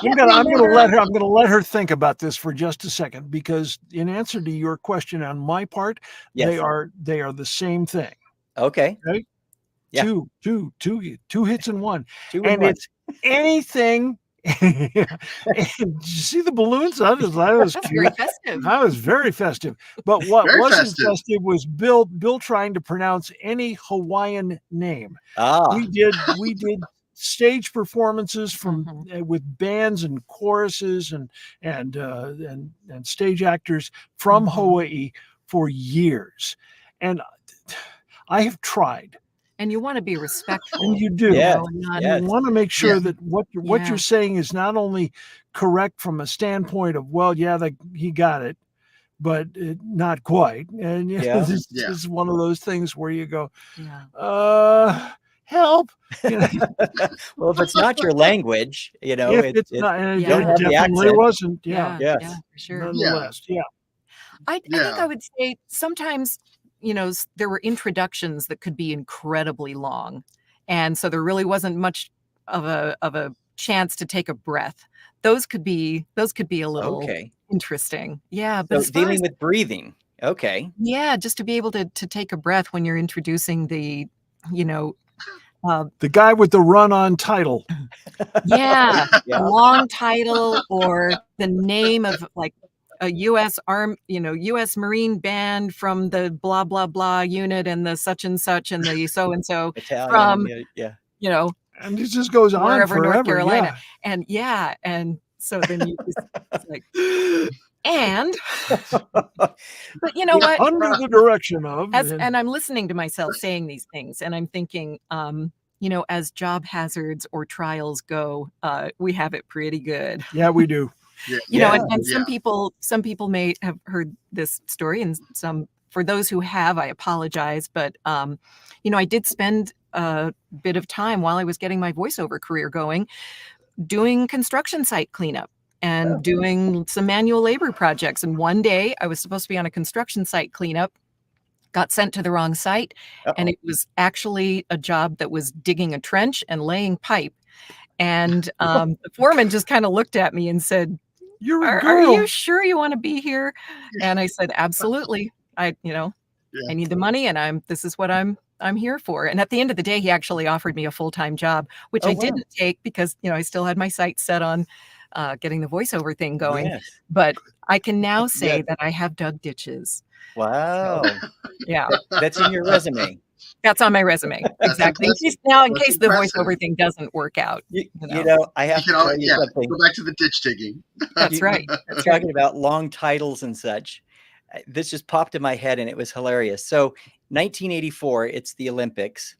S4: I'm gonna let her think about this for just a second, because in answer to your question on my part, they are the same thing.
S2: Okay.
S4: Right?
S2: Yeah.
S4: Two hits in one. It's anything. And did you see the balloons? That was
S3: very festive.
S4: That was very festive. But what wasn't festive was Bill trying to pronounce any Hawaiian name. We did stage performances from with bands and choruses and stage actors from Hawaii for years, and I have tried.
S3: And you want to be respectful.
S4: And you do. You want to make sure that what you're saying is not only correct from a standpoint of, he got it, but not quite. And this is one of those things where you go, help.
S2: Well, if it's not your language,
S4: if it's not, and
S2: you don't have the
S4: definitely
S2: accent.
S4: Wasn't.
S3: Yeah, for sure.
S4: Nonetheless,
S3: I think I would say sometimes, there were introductions that could be incredibly long. And so there really wasn't much of a chance to take a breath. Those could be a little interesting. Yeah. But
S2: so dealing with breathing. Okay.
S3: Yeah. Just to be able to take a breath when you're introducing the
S4: guy with the run-on title.
S3: Yeah. Long title, or the name of like a U.S. U.S. Marine band from the blah, blah, blah unit and the such and such and the so-and-so from,
S4: and it just goes on
S3: wherever,
S4: forever.
S3: North Carolina. And and so then you just like, and, but you know what?
S4: Under the direction of.
S3: And I'm listening to myself saying these things, and I'm thinking, you know, as job hazards or trials go, we have it pretty good.
S4: Yeah, we do.
S3: You know, and some people may have heard this story, and for those who have, I apologize, but you know, I did spend a bit of time while I was getting my voiceover career going, doing construction site cleanup and doing some manual labor projects. And one day I was supposed to be on a construction site cleanup, got sent to the wrong site, and it was actually a job that was digging a trench and laying pipe. And the foreman just kind of looked at me and said, are you sure you want to be here? And I said, absolutely. I need the money, and this is what I'm here for. And at the end of the day, he actually offered me a full-time job, which I didn't take because, you know, I still had my sights set on getting the voiceover thing going. Yes. But I can now say that I have dug ditches.
S2: Wow.
S3: So, yeah.
S2: That's in your resume.
S3: That's on my resume. Exactly. In case the voiceover thing doesn't work out.
S2: You know, I have to tell you something.
S1: Go back to the ditch digging.
S3: That's right.
S2: That's talking about long titles and such. This just popped in my head and it was hilarious. So 1984, it's the Olympics.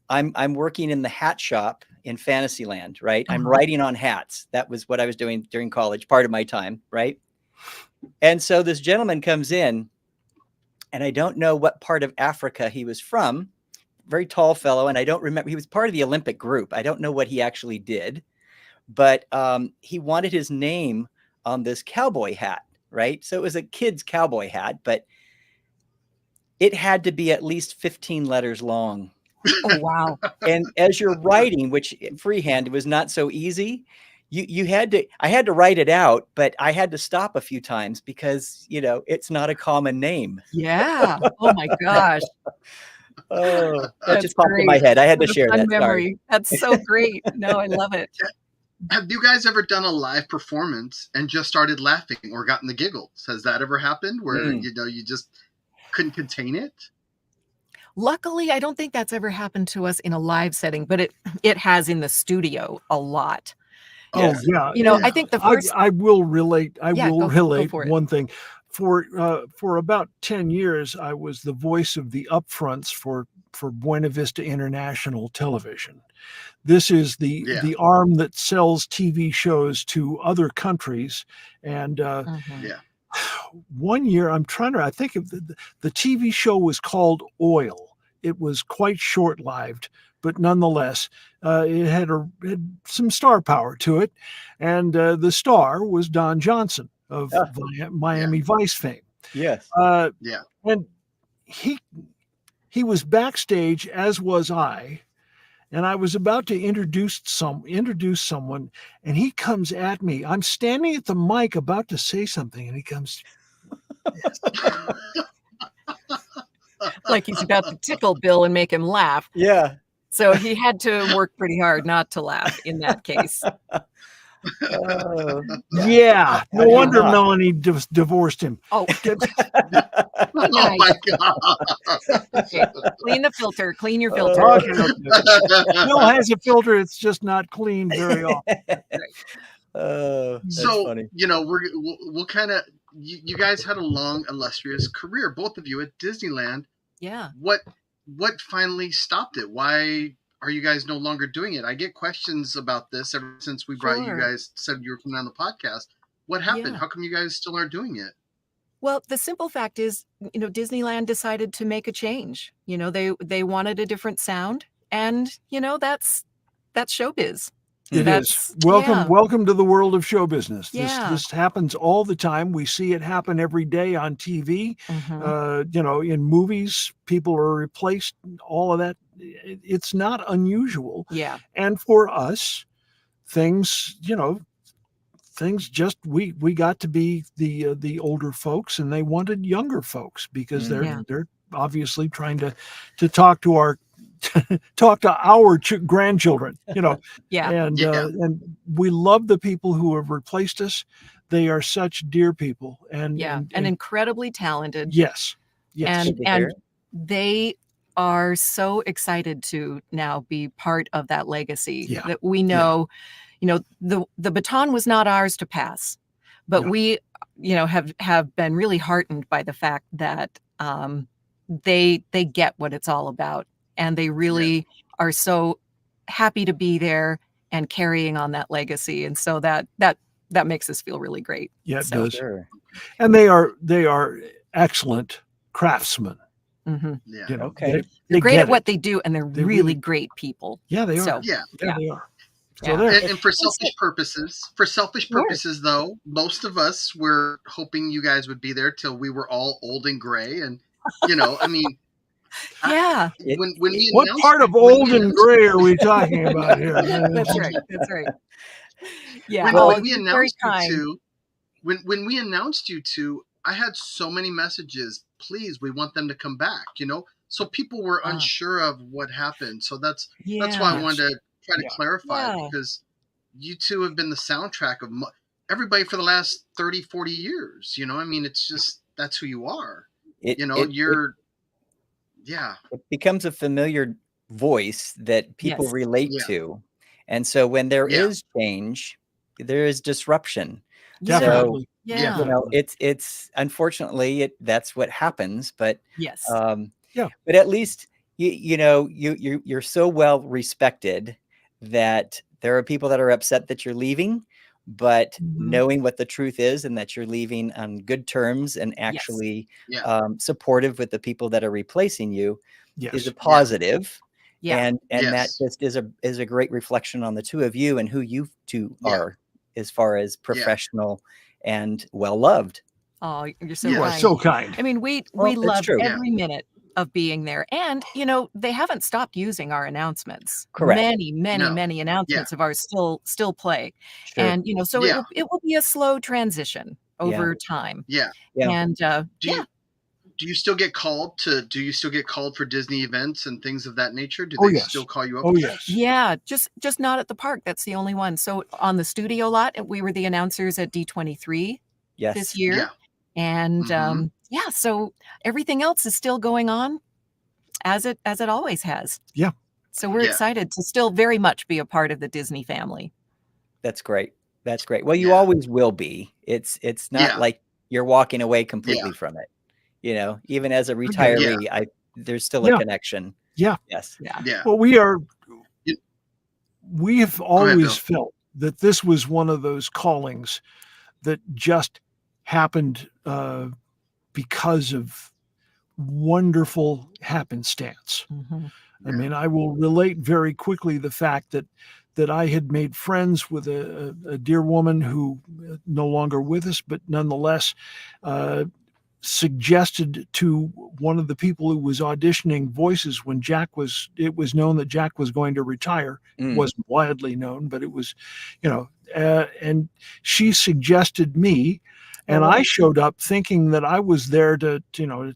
S2: I'm working in the hat shop in Fantasyland, right? I'm writing on hats. That was what I was doing during college, part of my time, right? And so this gentleman comes in, and I don't know what part of Africa he was from. Very tall fellow, and I don't remember. He was part of the Olympic group. I don't know what he actually did, but he wanted his name on this cowboy hat, right? So it was a kid's cowboy hat, but it had to be at least 15 letters long.
S3: Oh, wow.
S2: And as you're writing, which freehand was not so easy, I had to write it out, but I had to stop a few times because, you know, it's not a common name.
S3: Yeah. Oh my gosh.
S2: Oh, that just popped in my head. I had to share that.
S3: Memory. That's so great. No, I love it.
S1: Have you guys ever done a live performance and just started laughing or gotten the giggles? Has that ever happened where, you know, you just couldn't contain it?
S3: Luckily, I don't think that's ever happened to us in a live setting, but it has in the studio a lot.
S4: Oh yeah.
S3: You know, I think the first
S4: I will relate. Go for
S3: it.
S4: One thing. For about 10 years, I was the voice of the upfronts for Buena Vista International Television. This is the arm that sells TV shows to other countries. And one year, I think of the TV show was called Oil. It was quite short-lived, but nonetheless, it had some star power to it. And the star was Don Johnson of Miami Vice fame.
S2: Yes.
S4: And he was backstage, as was I. And I was about to introduce someone, and he comes at me. I'm standing at the mic about to say something, and he comes.
S3: Like he's about to tickle Bill and make him laugh.
S2: Yeah.
S3: So he had to work pretty hard not to laugh in that case.
S4: Yeah. No wonder Melanie divorced him.
S3: Oh.
S1: Oh my God.
S3: Okay. Clean the filter. Clean your filter.
S4: Bill has a filter. It's just not cleaned very often.
S1: So,
S2: funny.
S1: You know, we'll kind of, you guys had a long, illustrious career, both of you at Disneyland.
S3: Yeah.
S1: What finally stopped it? Why are you guys no longer doing it? I get questions about this ever since we brought you guys, said you were coming on the podcast. What happened?
S3: Yeah.
S1: How come you guys still aren't doing it?
S3: Well, the simple fact is, you know, Disneyland decided to make a change. You know, they wanted a different sound, and you know, that's showbiz.
S4: It is. Welcome to the world of show business. This happens all the time. We see it happen every day on TV. You know, in movies, people are replaced. All of that. It's not unusual.
S3: Yeah.
S4: And for us, things just we got to be the older folks, and they wanted younger folks because they're obviously trying to talk to our grandchildren, you know. And we love the people who have replaced us. They are such dear people and
S3: incredibly talented.
S4: Yes.
S3: And they are so excited to now be part of that legacy that we know. You know, the baton was not ours to pass, but we have been really heartened by the fact that they get what it's all about, and they really are so happy to be there and carrying on that legacy. And so that makes us feel really great.
S4: Yeah, it
S3: so.
S4: does. Sure. And they are excellent craftsmen.
S3: Mm-hmm.
S1: Yeah.
S3: Okay. They're great at what they do, and they're really great people.
S4: Yeah, they are.
S3: So,
S4: yeah, they are.
S1: So and for selfish purposes, though, most of us were hoping you guys would be there till we were all old and gray, and I mean, when we
S4: what part of old and gray are we talking about here?
S3: That's right. That's right. Yeah.
S1: When we announced you two, when we announced you two, I had so many messages. Please, we want them to come back. So people were unsure of what happened. So that's why I wanted to try to clarify, because you two have been the soundtrack of everybody for the last 30, 40 years. I mean, it's just, that's who you are. It
S2: becomes a familiar voice that people relate to. And so when there is change, there is disruption.
S4: Definitely.
S2: So, it's unfortunately that's what happens, but but at least you're so well respected that there are people that are upset that you're leaving, but knowing what the truth is and that you're leaving on good terms and actually supportive with the people that are replacing you is a positive. And that just is a great reflection on the two of you and who you two are as far as professional and well loved.
S3: Oh, you're so kind.
S4: So kind.
S3: I mean, we love every minute of being there, and they haven't stopped using our announcements.
S2: Correct.
S3: Many announcements of ours still play.
S2: Sure.
S3: And so it will be a slow transition over time. And
S1: do you still get called for Disney events and things of that nature? Do they still call you up?
S4: Oh yes.
S3: Yeah, just not at the park. That's the only one. So on the studio lot, we were the announcers at D23 this year. And so everything else is still going on as it always has.
S4: Yeah.
S3: So we're excited to still very much be a part of the Disney family.
S2: That's great. That's great. Well, you always will be. It's not like you're walking away completely from it. Even as a retiree, there's still a connection.
S4: Yeah.
S2: Yes.
S1: Yeah.
S4: Well, we have always felt that this was one of those callings that just happened because of wonderful happenstance. I mean, I will relate very quickly the fact that I had made friends with a dear woman who no longer with us, but nonetheless suggested to one of the people who was auditioning voices when it was known that Jack was going to retire. It wasn't widely known, but it was, and she suggested me. And I showed up thinking that I was there to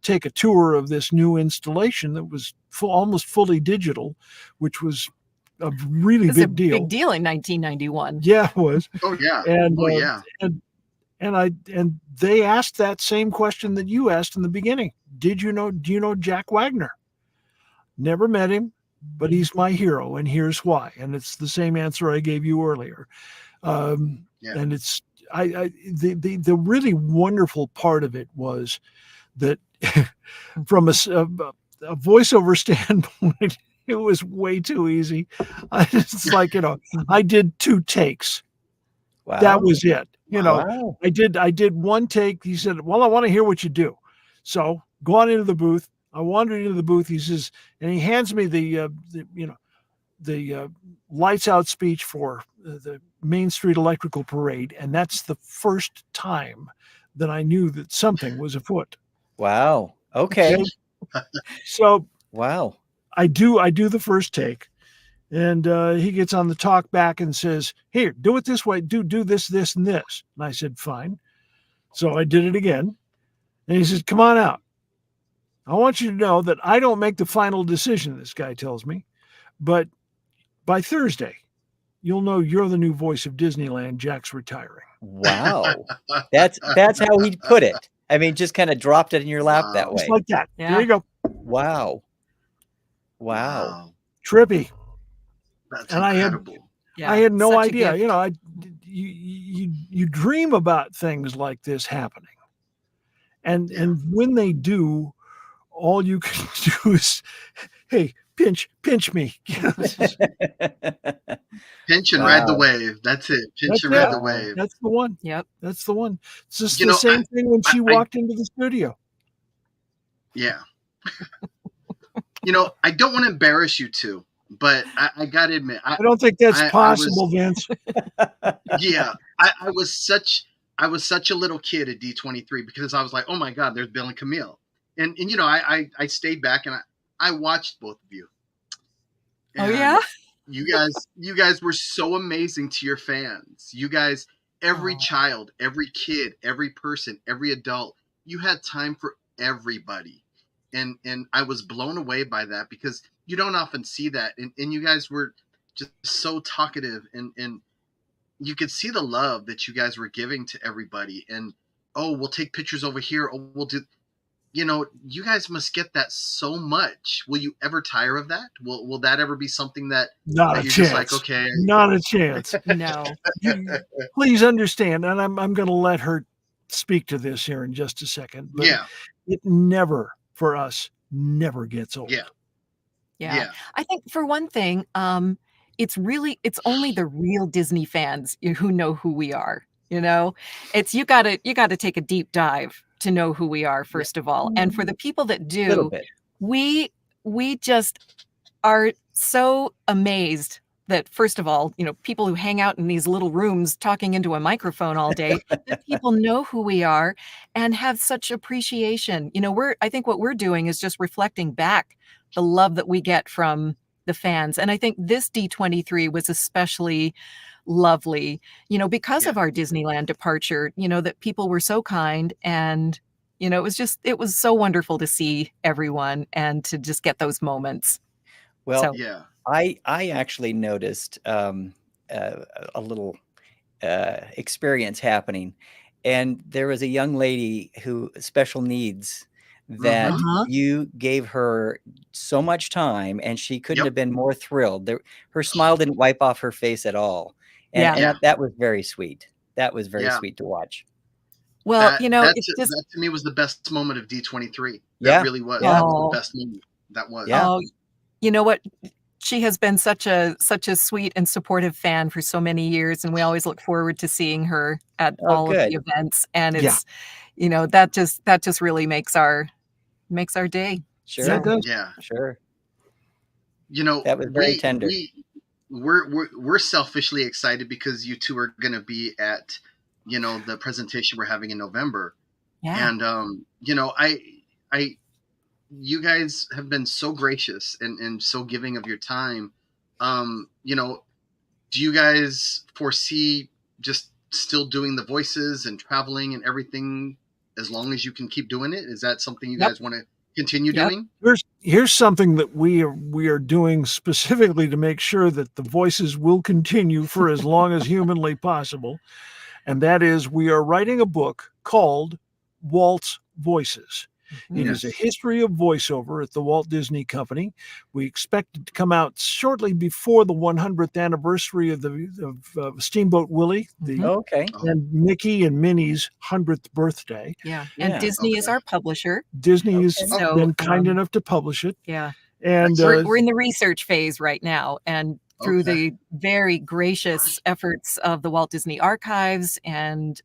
S4: take a tour of this new installation that was almost fully digital, which was a really big deal.
S3: Big deal in 1991.
S4: Yeah, it was.
S1: Oh yeah.
S4: And they asked that same question that you asked in the beginning. Do you know Jack Wagner? Never met him, but he's my hero, and here's why. And it's the same answer I gave you earlier. And it's the really wonderful part of it was that from a voiceover standpoint, it was way too easy. It's like, I did 2 takes.
S2: Wow.
S4: That was it. I did 1 take. He said, well, I want to hear what you do. So go on into the booth. I wandered into the booth. He says, and he hands me the lights out speech for the Main Street Electrical Parade. And that's the first time that I knew that something was afoot.
S2: Wow. Okay.
S4: So
S2: wow.
S4: I do the first take, and he gets on the talk back and says, here, do it this way. Do this, this, and this. And I said, fine. So I did it again. And he says, come on out. I want you to know that I don't make the final decision, this guy tells me, but by Thursday, you'll know you're the new voice of Disneyland. Jack's retiring.
S2: Wow. That's how he put it. I mean, just kind of dropped it in your lap that way.
S4: Just like that. Yeah. There you go.
S2: Wow. Trippy.
S1: That's
S4: and
S1: incredible.
S4: I had no idea. you dream about things like this happening, and when they do, all you can do is, hey, pinch me.
S1: Pinch and ride the wave. That's it. Pinch and ride the wave.
S4: That's the one.
S3: Yep.
S4: That's the one. It's just the same thing when she walked into the studio.
S1: Yeah. I don't want to embarrass you two, but I got to admit,
S4: I don't think that's possible, Vince.
S1: Yeah. I was such a little kid at D23 because I was like, oh my God, there's Bill and Camille. And I stayed back and I watched both of you. And
S3: oh yeah.
S1: You guys were so amazing to your fans. You guys, every child, every kid, every person, every adult, you had time for everybody. And I was blown away by that because you don't often see that. And you guys were just so talkative and you could see the love that you guys were giving to everybody. And, we'll take pictures over here. Oh, we'll do, you guys must get that so much. Will you ever tire of that? Will that ever be something that
S4: not a chance? Just like, okay, not a chance.
S3: No.
S4: Please understand, and I'm going to let her speak to this here in just a second. But it never, for us, never gets old.
S3: Yeah. I think for one thing, it's only the real Disney fans who know who we are. It's you gotta take a deep dive to know who we are, first of all. And for the people that do, we just are so amazed that, first of all, people who hang out in these little rooms talking into a microphone all day, that people know who we are and have such appreciation. I think what we're doing is just reflecting back the love that we get from the fans. And I think this D23 was especially lovely, because of our Disneyland departure, that people were so kind and, it was so wonderful to see everyone and to just get those moments.
S2: Well, I actually noticed a little experience happening, and there was a young lady who special needs that you gave her so much time, and she couldn't have been more thrilled. Her smile didn't wipe off her face at all, and that was very sweet. That was very sweet to watch.
S3: Well,
S1: that to me was the best moment of D23. That really was. That was the best moment. That was.
S3: Yeah. Oh, you know what? She has been such a sweet and supportive fan for so many years, and we always look forward to seeing her at all of the events. And it's, that just really makes our day.
S2: Sure.
S3: So.
S1: Yeah.
S2: Sure.
S1: That
S2: was very tender.
S1: We're selfishly excited because you two are going to be at, the presentation we're having in November.
S3: Yeah.
S1: And, you guys have been so gracious and so giving of your time. Do you guys foresee just still doing the voices and traveling and everything as long as you can keep doing it? Is that something you guys want to continue doing?
S4: Here's something that we are doing specifically to make sure that the voices will continue for as long as humanly possible. And that is, we are writing a book called Walt's Voices. It is a history of voiceover at the Walt Disney Company. We expect it to come out shortly before the 100th anniversary of Steamboat Willie, and Mickey and Minnie's 100th birthday.
S3: Yeah, and Disney is our publisher.
S4: Disney has been kind enough to publish it.
S3: Yeah,
S4: and
S3: we're in the research phase right now, and through the very gracious efforts of the Walt Disney Archives and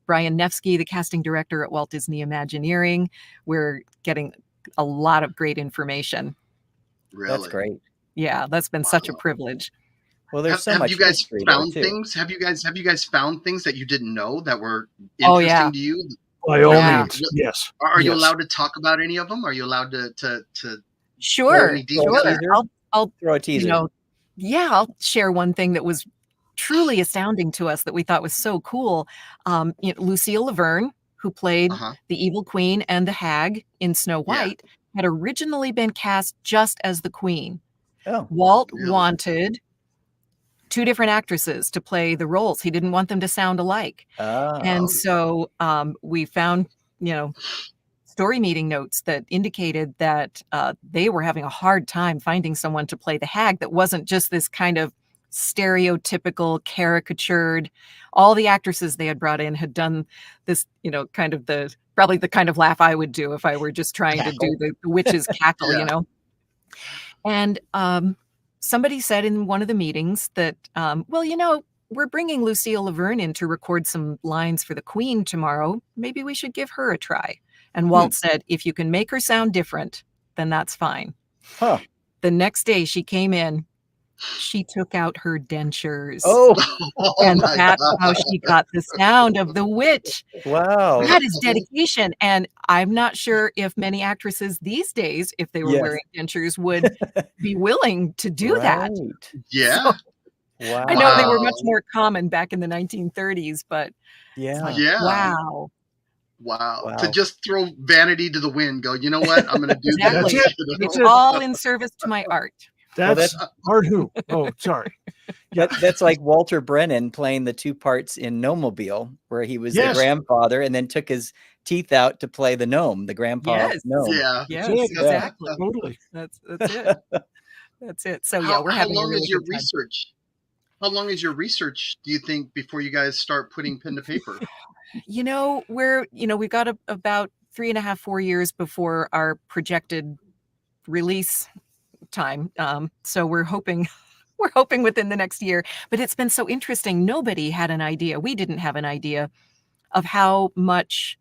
S3: Brian Nefsky, the casting director at Walt Disney Imagineering, we're getting a lot of great information.
S1: Really?
S2: That's great.
S3: Yeah, that's been such a privilege.
S2: Well, there's so much.
S1: Have you guys found things? Have you guys found things that you didn't know that were interesting to you?
S4: By all means, yes.
S1: Are you allowed to talk about any of them? Are you allowed to
S3: Sure.
S2: I'll throw a teaser.
S3: I'll share one thing that was truly astounding to us that we thought was so cool. Lucille Laverne, who played the evil queen and the hag in Snow White, had originally been cast just as the queen. Walt wanted two different actresses to play the roles. He didn't want them to sound alike. And so we found, story meeting notes that indicated that they were having a hard time finding someone to play the hag that wasn't just this kind of stereotypical, caricatured. All the actresses they had brought in had done this, kind of probably the kind of laugh I would do if I were just trying to do the witch's cackle, And somebody said in one of the meetings that, we're bringing Lucille Laverne in to record some lines for the Queen tomorrow. Maybe we should give her a try. And Walt said, if you can make her sound different, then that's fine.
S2: Huh.
S3: The next day she came in, she took out her dentures.
S2: And
S3: that's how she got the sound of the witch.
S2: Wow.
S3: That is dedication. And I'm not sure if many actresses these days, if they were wearing dentures, would be willing to do that.
S1: Yeah.
S3: Wow. I know they were much more common back in the 1930s, but wow.
S1: Wow. To just throw vanity to the wind, go, you know what? I'm going to do
S3: exactly.
S1: that.
S3: It's all in service to my art.
S4: That's art who? Oh, sorry.
S2: That's like Walter Brennan playing the two parts in Gnomemobile, where he was the grandfather and then took his teeth out to play the gnome, the grandpa gnome.
S1: Yeah.
S3: Yes, exactly. Totally. That's it. That's it. So we're having
S1: how long
S3: a really
S1: is your
S3: good time.
S1: research? How long is your research, do you think, before you guys start putting pen to paper?
S3: We've got about 3.5, 4 years before our projected release time. So we're hoping within the next year, but it's been so interesting. Nobody had an idea. We didn't have an idea of how much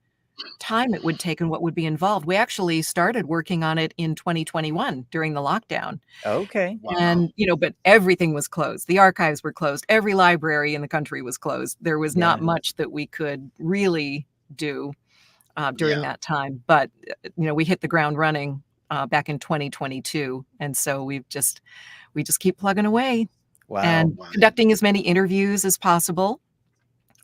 S3: time it would take and what would be involved. We actually started working on it in 2021 during the lockdown.
S2: Okay.
S1: Wow.
S3: And, but everything was closed. The archives were closed. Every library in the country was closed. There was not much that we could really do during that time. But, we hit the ground running back in 2022. And so we just keep plugging away.
S2: Wow.
S3: And conducting as many interviews as possible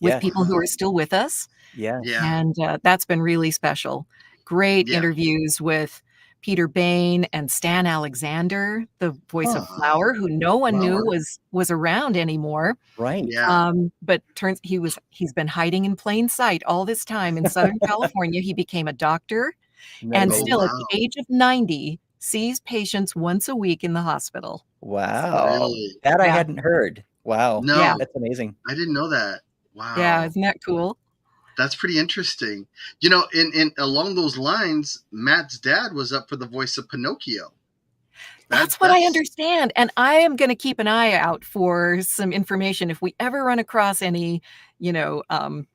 S3: with people who are still with us.
S2: Yeah.
S3: And that's been really special. Great interviews with Peter Bain and Stan Alexander, the voice of Flower, who no one knew was around anymore.
S2: Right.
S1: Yeah.
S3: But he's been hiding in plain sight all this time in Southern California. He became a doctor and still at the age of 90 sees patients once a week in the hospital.
S2: Wow.
S1: Really?
S2: That I hadn't heard. Wow.
S1: No.
S3: Yeah.
S2: That's amazing.
S1: I didn't know that. Wow.
S3: Yeah, isn't that cool?
S1: That's pretty interesting. In along those lines, Matt's dad was up for the voice of Pinocchio.
S3: That's what I understand. And I am going to keep an eye out for some information. If we ever run across any,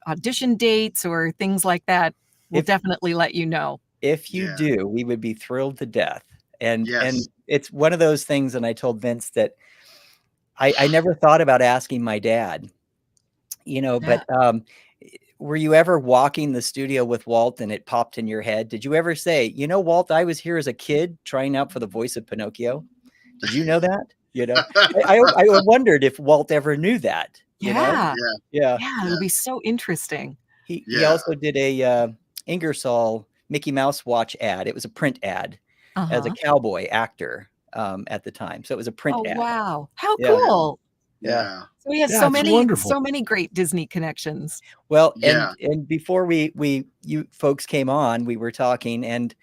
S3: audition dates or things like that, we'll definitely let you know.
S2: If you do, we would be thrilled to death. And it's one of those things, and I told Vince that I never thought about asking my dad, but were you ever walking the studio with Walt and it popped in your head? Did you ever say, Walt, I was here as a kid trying out for the voice of Pinocchio? Did you know that? I wondered if Walt ever knew that.
S3: Yeah.
S2: It
S3: would be so interesting.
S2: He also did a Ingersoll Mickey Mouse watch ad. It was a print ad as a cowboy actor at the time. So it was a print ad.
S3: Wow. How cool.
S2: Yeah.
S3: So he has so many great Disney connections.
S2: Well, and before you folks came on, we were talking, and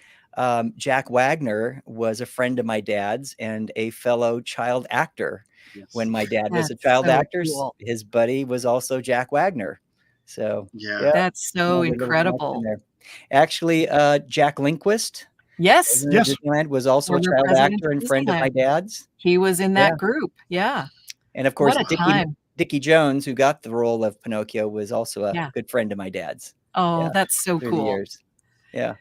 S2: Jack Wagner was a friend of my dad's and a fellow child actor. Yes. When my dad was a child actor, his buddy was also Jack Wagner. So
S3: that's so incredible.
S2: Actually, Jack Lindquist.
S3: Yes.
S2: Disneyland was also a child actor and friend of my dad's.
S3: He was in that group. Yeah.
S2: And of course, Dickie Jones, who got the role of Pinocchio, was also a good friend of my dad's.
S3: Oh, that's so cool.
S2: Years. Yeah.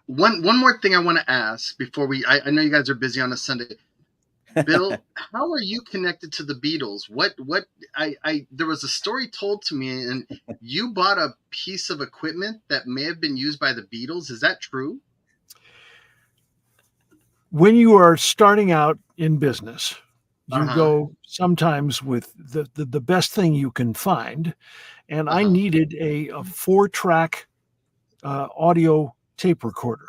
S1: One more thing I want to ask before I know you guys are busy on a Sunday. Bill, how are you connected to the Beatles? There was a story told to me, and you bought a piece of equipment that may have been used by the Beatles. Is that true?
S4: When you are starting out in business, you go sometimes with the best thing you can find. And I needed a 4-track audio tape recorder.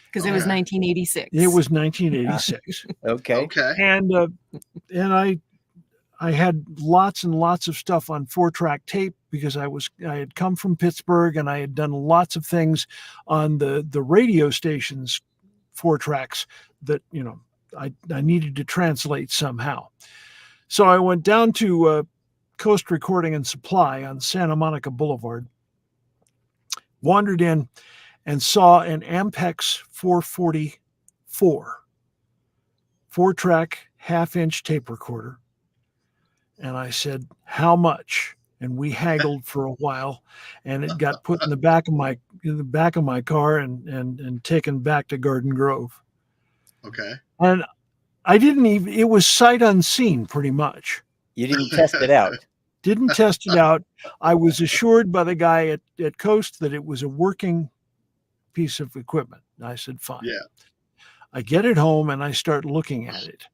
S3: Because it was 1986.
S4: It was 1986.
S2: Okay.
S4: And I had lots and lots of stuff on 4-track tape because I had come from Pittsburgh and I had done lots of things on the radio stations 4 tracks that I needed to translate somehow. So I went down to Coast Recording and Supply on Santa Monica Boulevard, wandered in, and saw an Ampex 444, 4-track, half-inch tape recorder. And I said, how much? And we haggled for a while, and it got put in the back of my car and taken back to Garden Grove.
S1: Okay.
S4: And I didn't even, it was sight unseen pretty much.
S2: You didn't test it out.
S4: Didn't test it out. I was assured by the guy at Coast that it was a working piece of equipment. I said, fine.
S1: Yeah.
S4: I get it home and I start looking at it.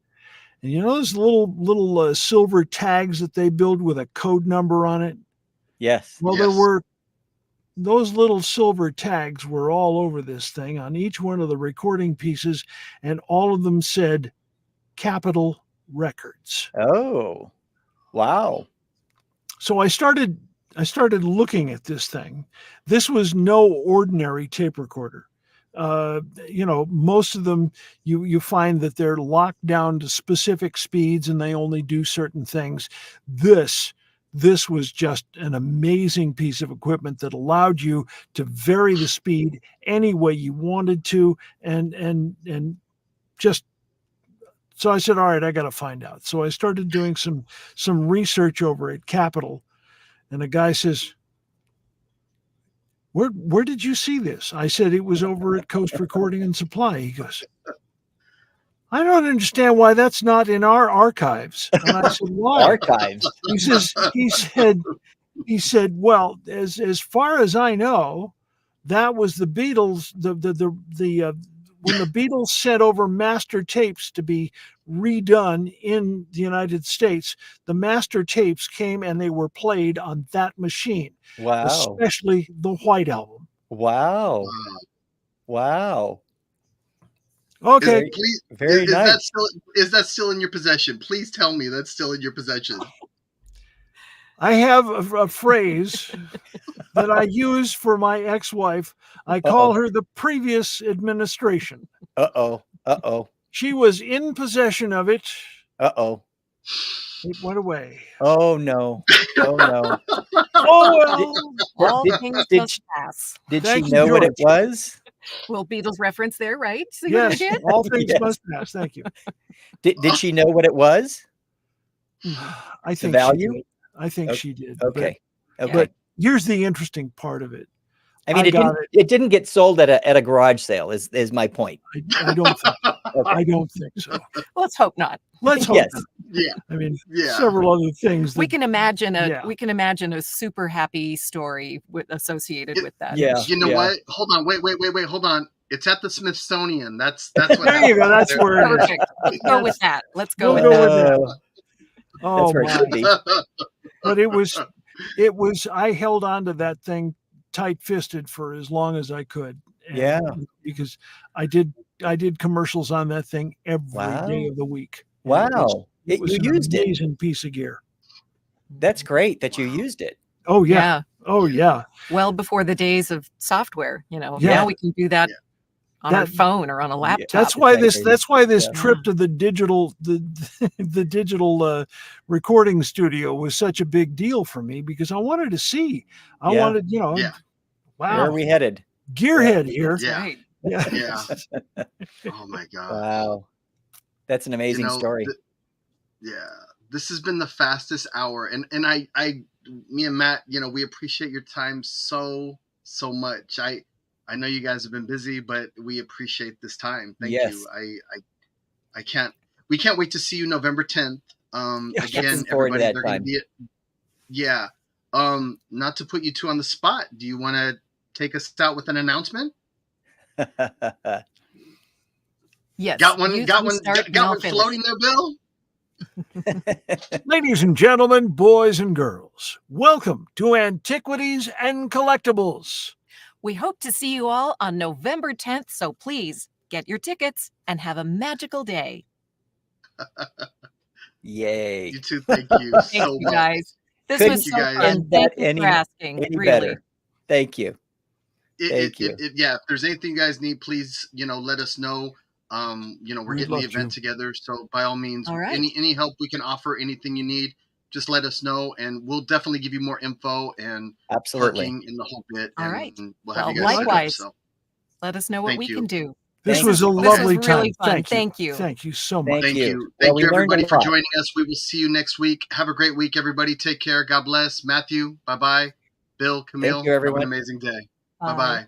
S4: And you know those little silver tags that they build with a code number on it?
S2: Yes.
S4: Well, there were those little silver tags were all over this thing on each one of the recording pieces, and all of them said Capitol Records.
S2: Oh, wow.
S4: So I started looking at this thing. This was no ordinary tape recorder. Most of them, you find that they're locked down to specific speeds and they only do certain things. This was just an amazing piece of equipment that allowed you to vary the speed any way you wanted to, and just. So I said, all right, I got to find out. So I started doing some research over at Capitol, and a guy says, Where did you see this? I said, it was over at Coast Recording and Supply. He goes, I don't understand why that's not in our archives. And I said, why?
S2: Archives?
S4: He said, well, as far as I know, that was the Beatles, when the Beatles sent over master tapes to be redone in the United States, the master tapes came and they were played on that machine.
S2: Wow.
S4: Especially the White Album.
S2: Wow. Wow.
S4: Okay.
S2: Very nice.
S1: Is that still in your possession? Please tell me that's still in your possession.
S4: I have a phrase that I use for my ex-wife. I call her the previous administration.
S2: Uh-oh.
S4: She was in possession of it.
S2: Uh-oh.
S4: It went away.
S2: Oh, no.
S4: Oh, well.
S3: All things must pass.
S2: Did she know what it was?
S3: Well, Beatles reference there, right? See
S4: yes, all things must pass. Thank you.
S2: Did she know what it was?
S4: I think
S2: the value?
S4: I think she did.
S2: Okay.
S4: But here's the interesting part of it.
S2: I mean, it didn't get sold at a garage sale. Is my point.
S4: I don't think. I don't think so.
S3: Let's hope not.
S4: Let's hope.
S2: Yes.
S4: Not.
S1: Yeah.
S4: I mean, several other things.
S3: We can imagine a super happy story associated with that.
S2: Yeah.
S1: You know what? Hold on. Wait. Hold on. It's at the Smithsonian. That's what.
S4: There you go. That's where it is.
S3: Let's go with that. Let's go with
S4: that. Oh
S2: my!
S4: But it was. I held on to that thing tight-fisted for as long as I could. Because I did commercials on that thing every day of the week.
S2: Wow.
S4: It was
S2: you used
S4: an amazing piece of gear.
S2: That's great that you used it.
S4: Oh yeah. Oh yeah.
S3: Well before the days of software, now we can do that on our phone or on a laptop.
S4: That's why this trip to the digital recording studio was such a big deal for me, because I wanted to see. I wanted, wow.
S2: Where are we headed?
S4: Gearhead here.
S1: Yeah.
S3: Right.
S1: Yeah. Oh my God.
S2: Wow. That's an amazing story.
S1: This has been the fastest hour. And me and Matt, we appreciate your time so much. I know you guys have been busy, but we appreciate this time. Thank you. We can't wait to see you November 10th. Again, everybody, they're going to be not to put you two on the spot. Do you want to take us out with an announcement?
S3: Yes.
S1: Got one floating there, Bill?
S4: Ladies and gentlemen, boys and girls, welcome to Antiquities and Collectibles.
S3: We hope to see you all on November 10th, so please get your tickets and have a magical day.
S2: Yay.
S1: You too, thank you
S3: so much. Guys. This was so fun. Thank you for asking.
S2: Any
S3: really.
S2: Better. Thank you.
S1: If there's anything you guys need, please, let us know. You know, we're getting the event together. So by all means, any help we can offer, anything you need, just let us know, and we'll definitely give you more info and parking in the whole bit.
S3: All right.
S1: We'll have you guys
S3: likewise.
S1: Up, so.
S3: Let us know what we can do.
S4: This was a lovely time.
S3: Really fun. Thank you.
S4: Thank you so much.
S1: Thank you. Thank you, everybody, for joining us. We will see you next week. Have a great week, everybody. Take care. God bless. Matthew, bye-bye. Bill, Camille,
S2: thank you, everyone.
S1: Have an amazing day. Bye-bye.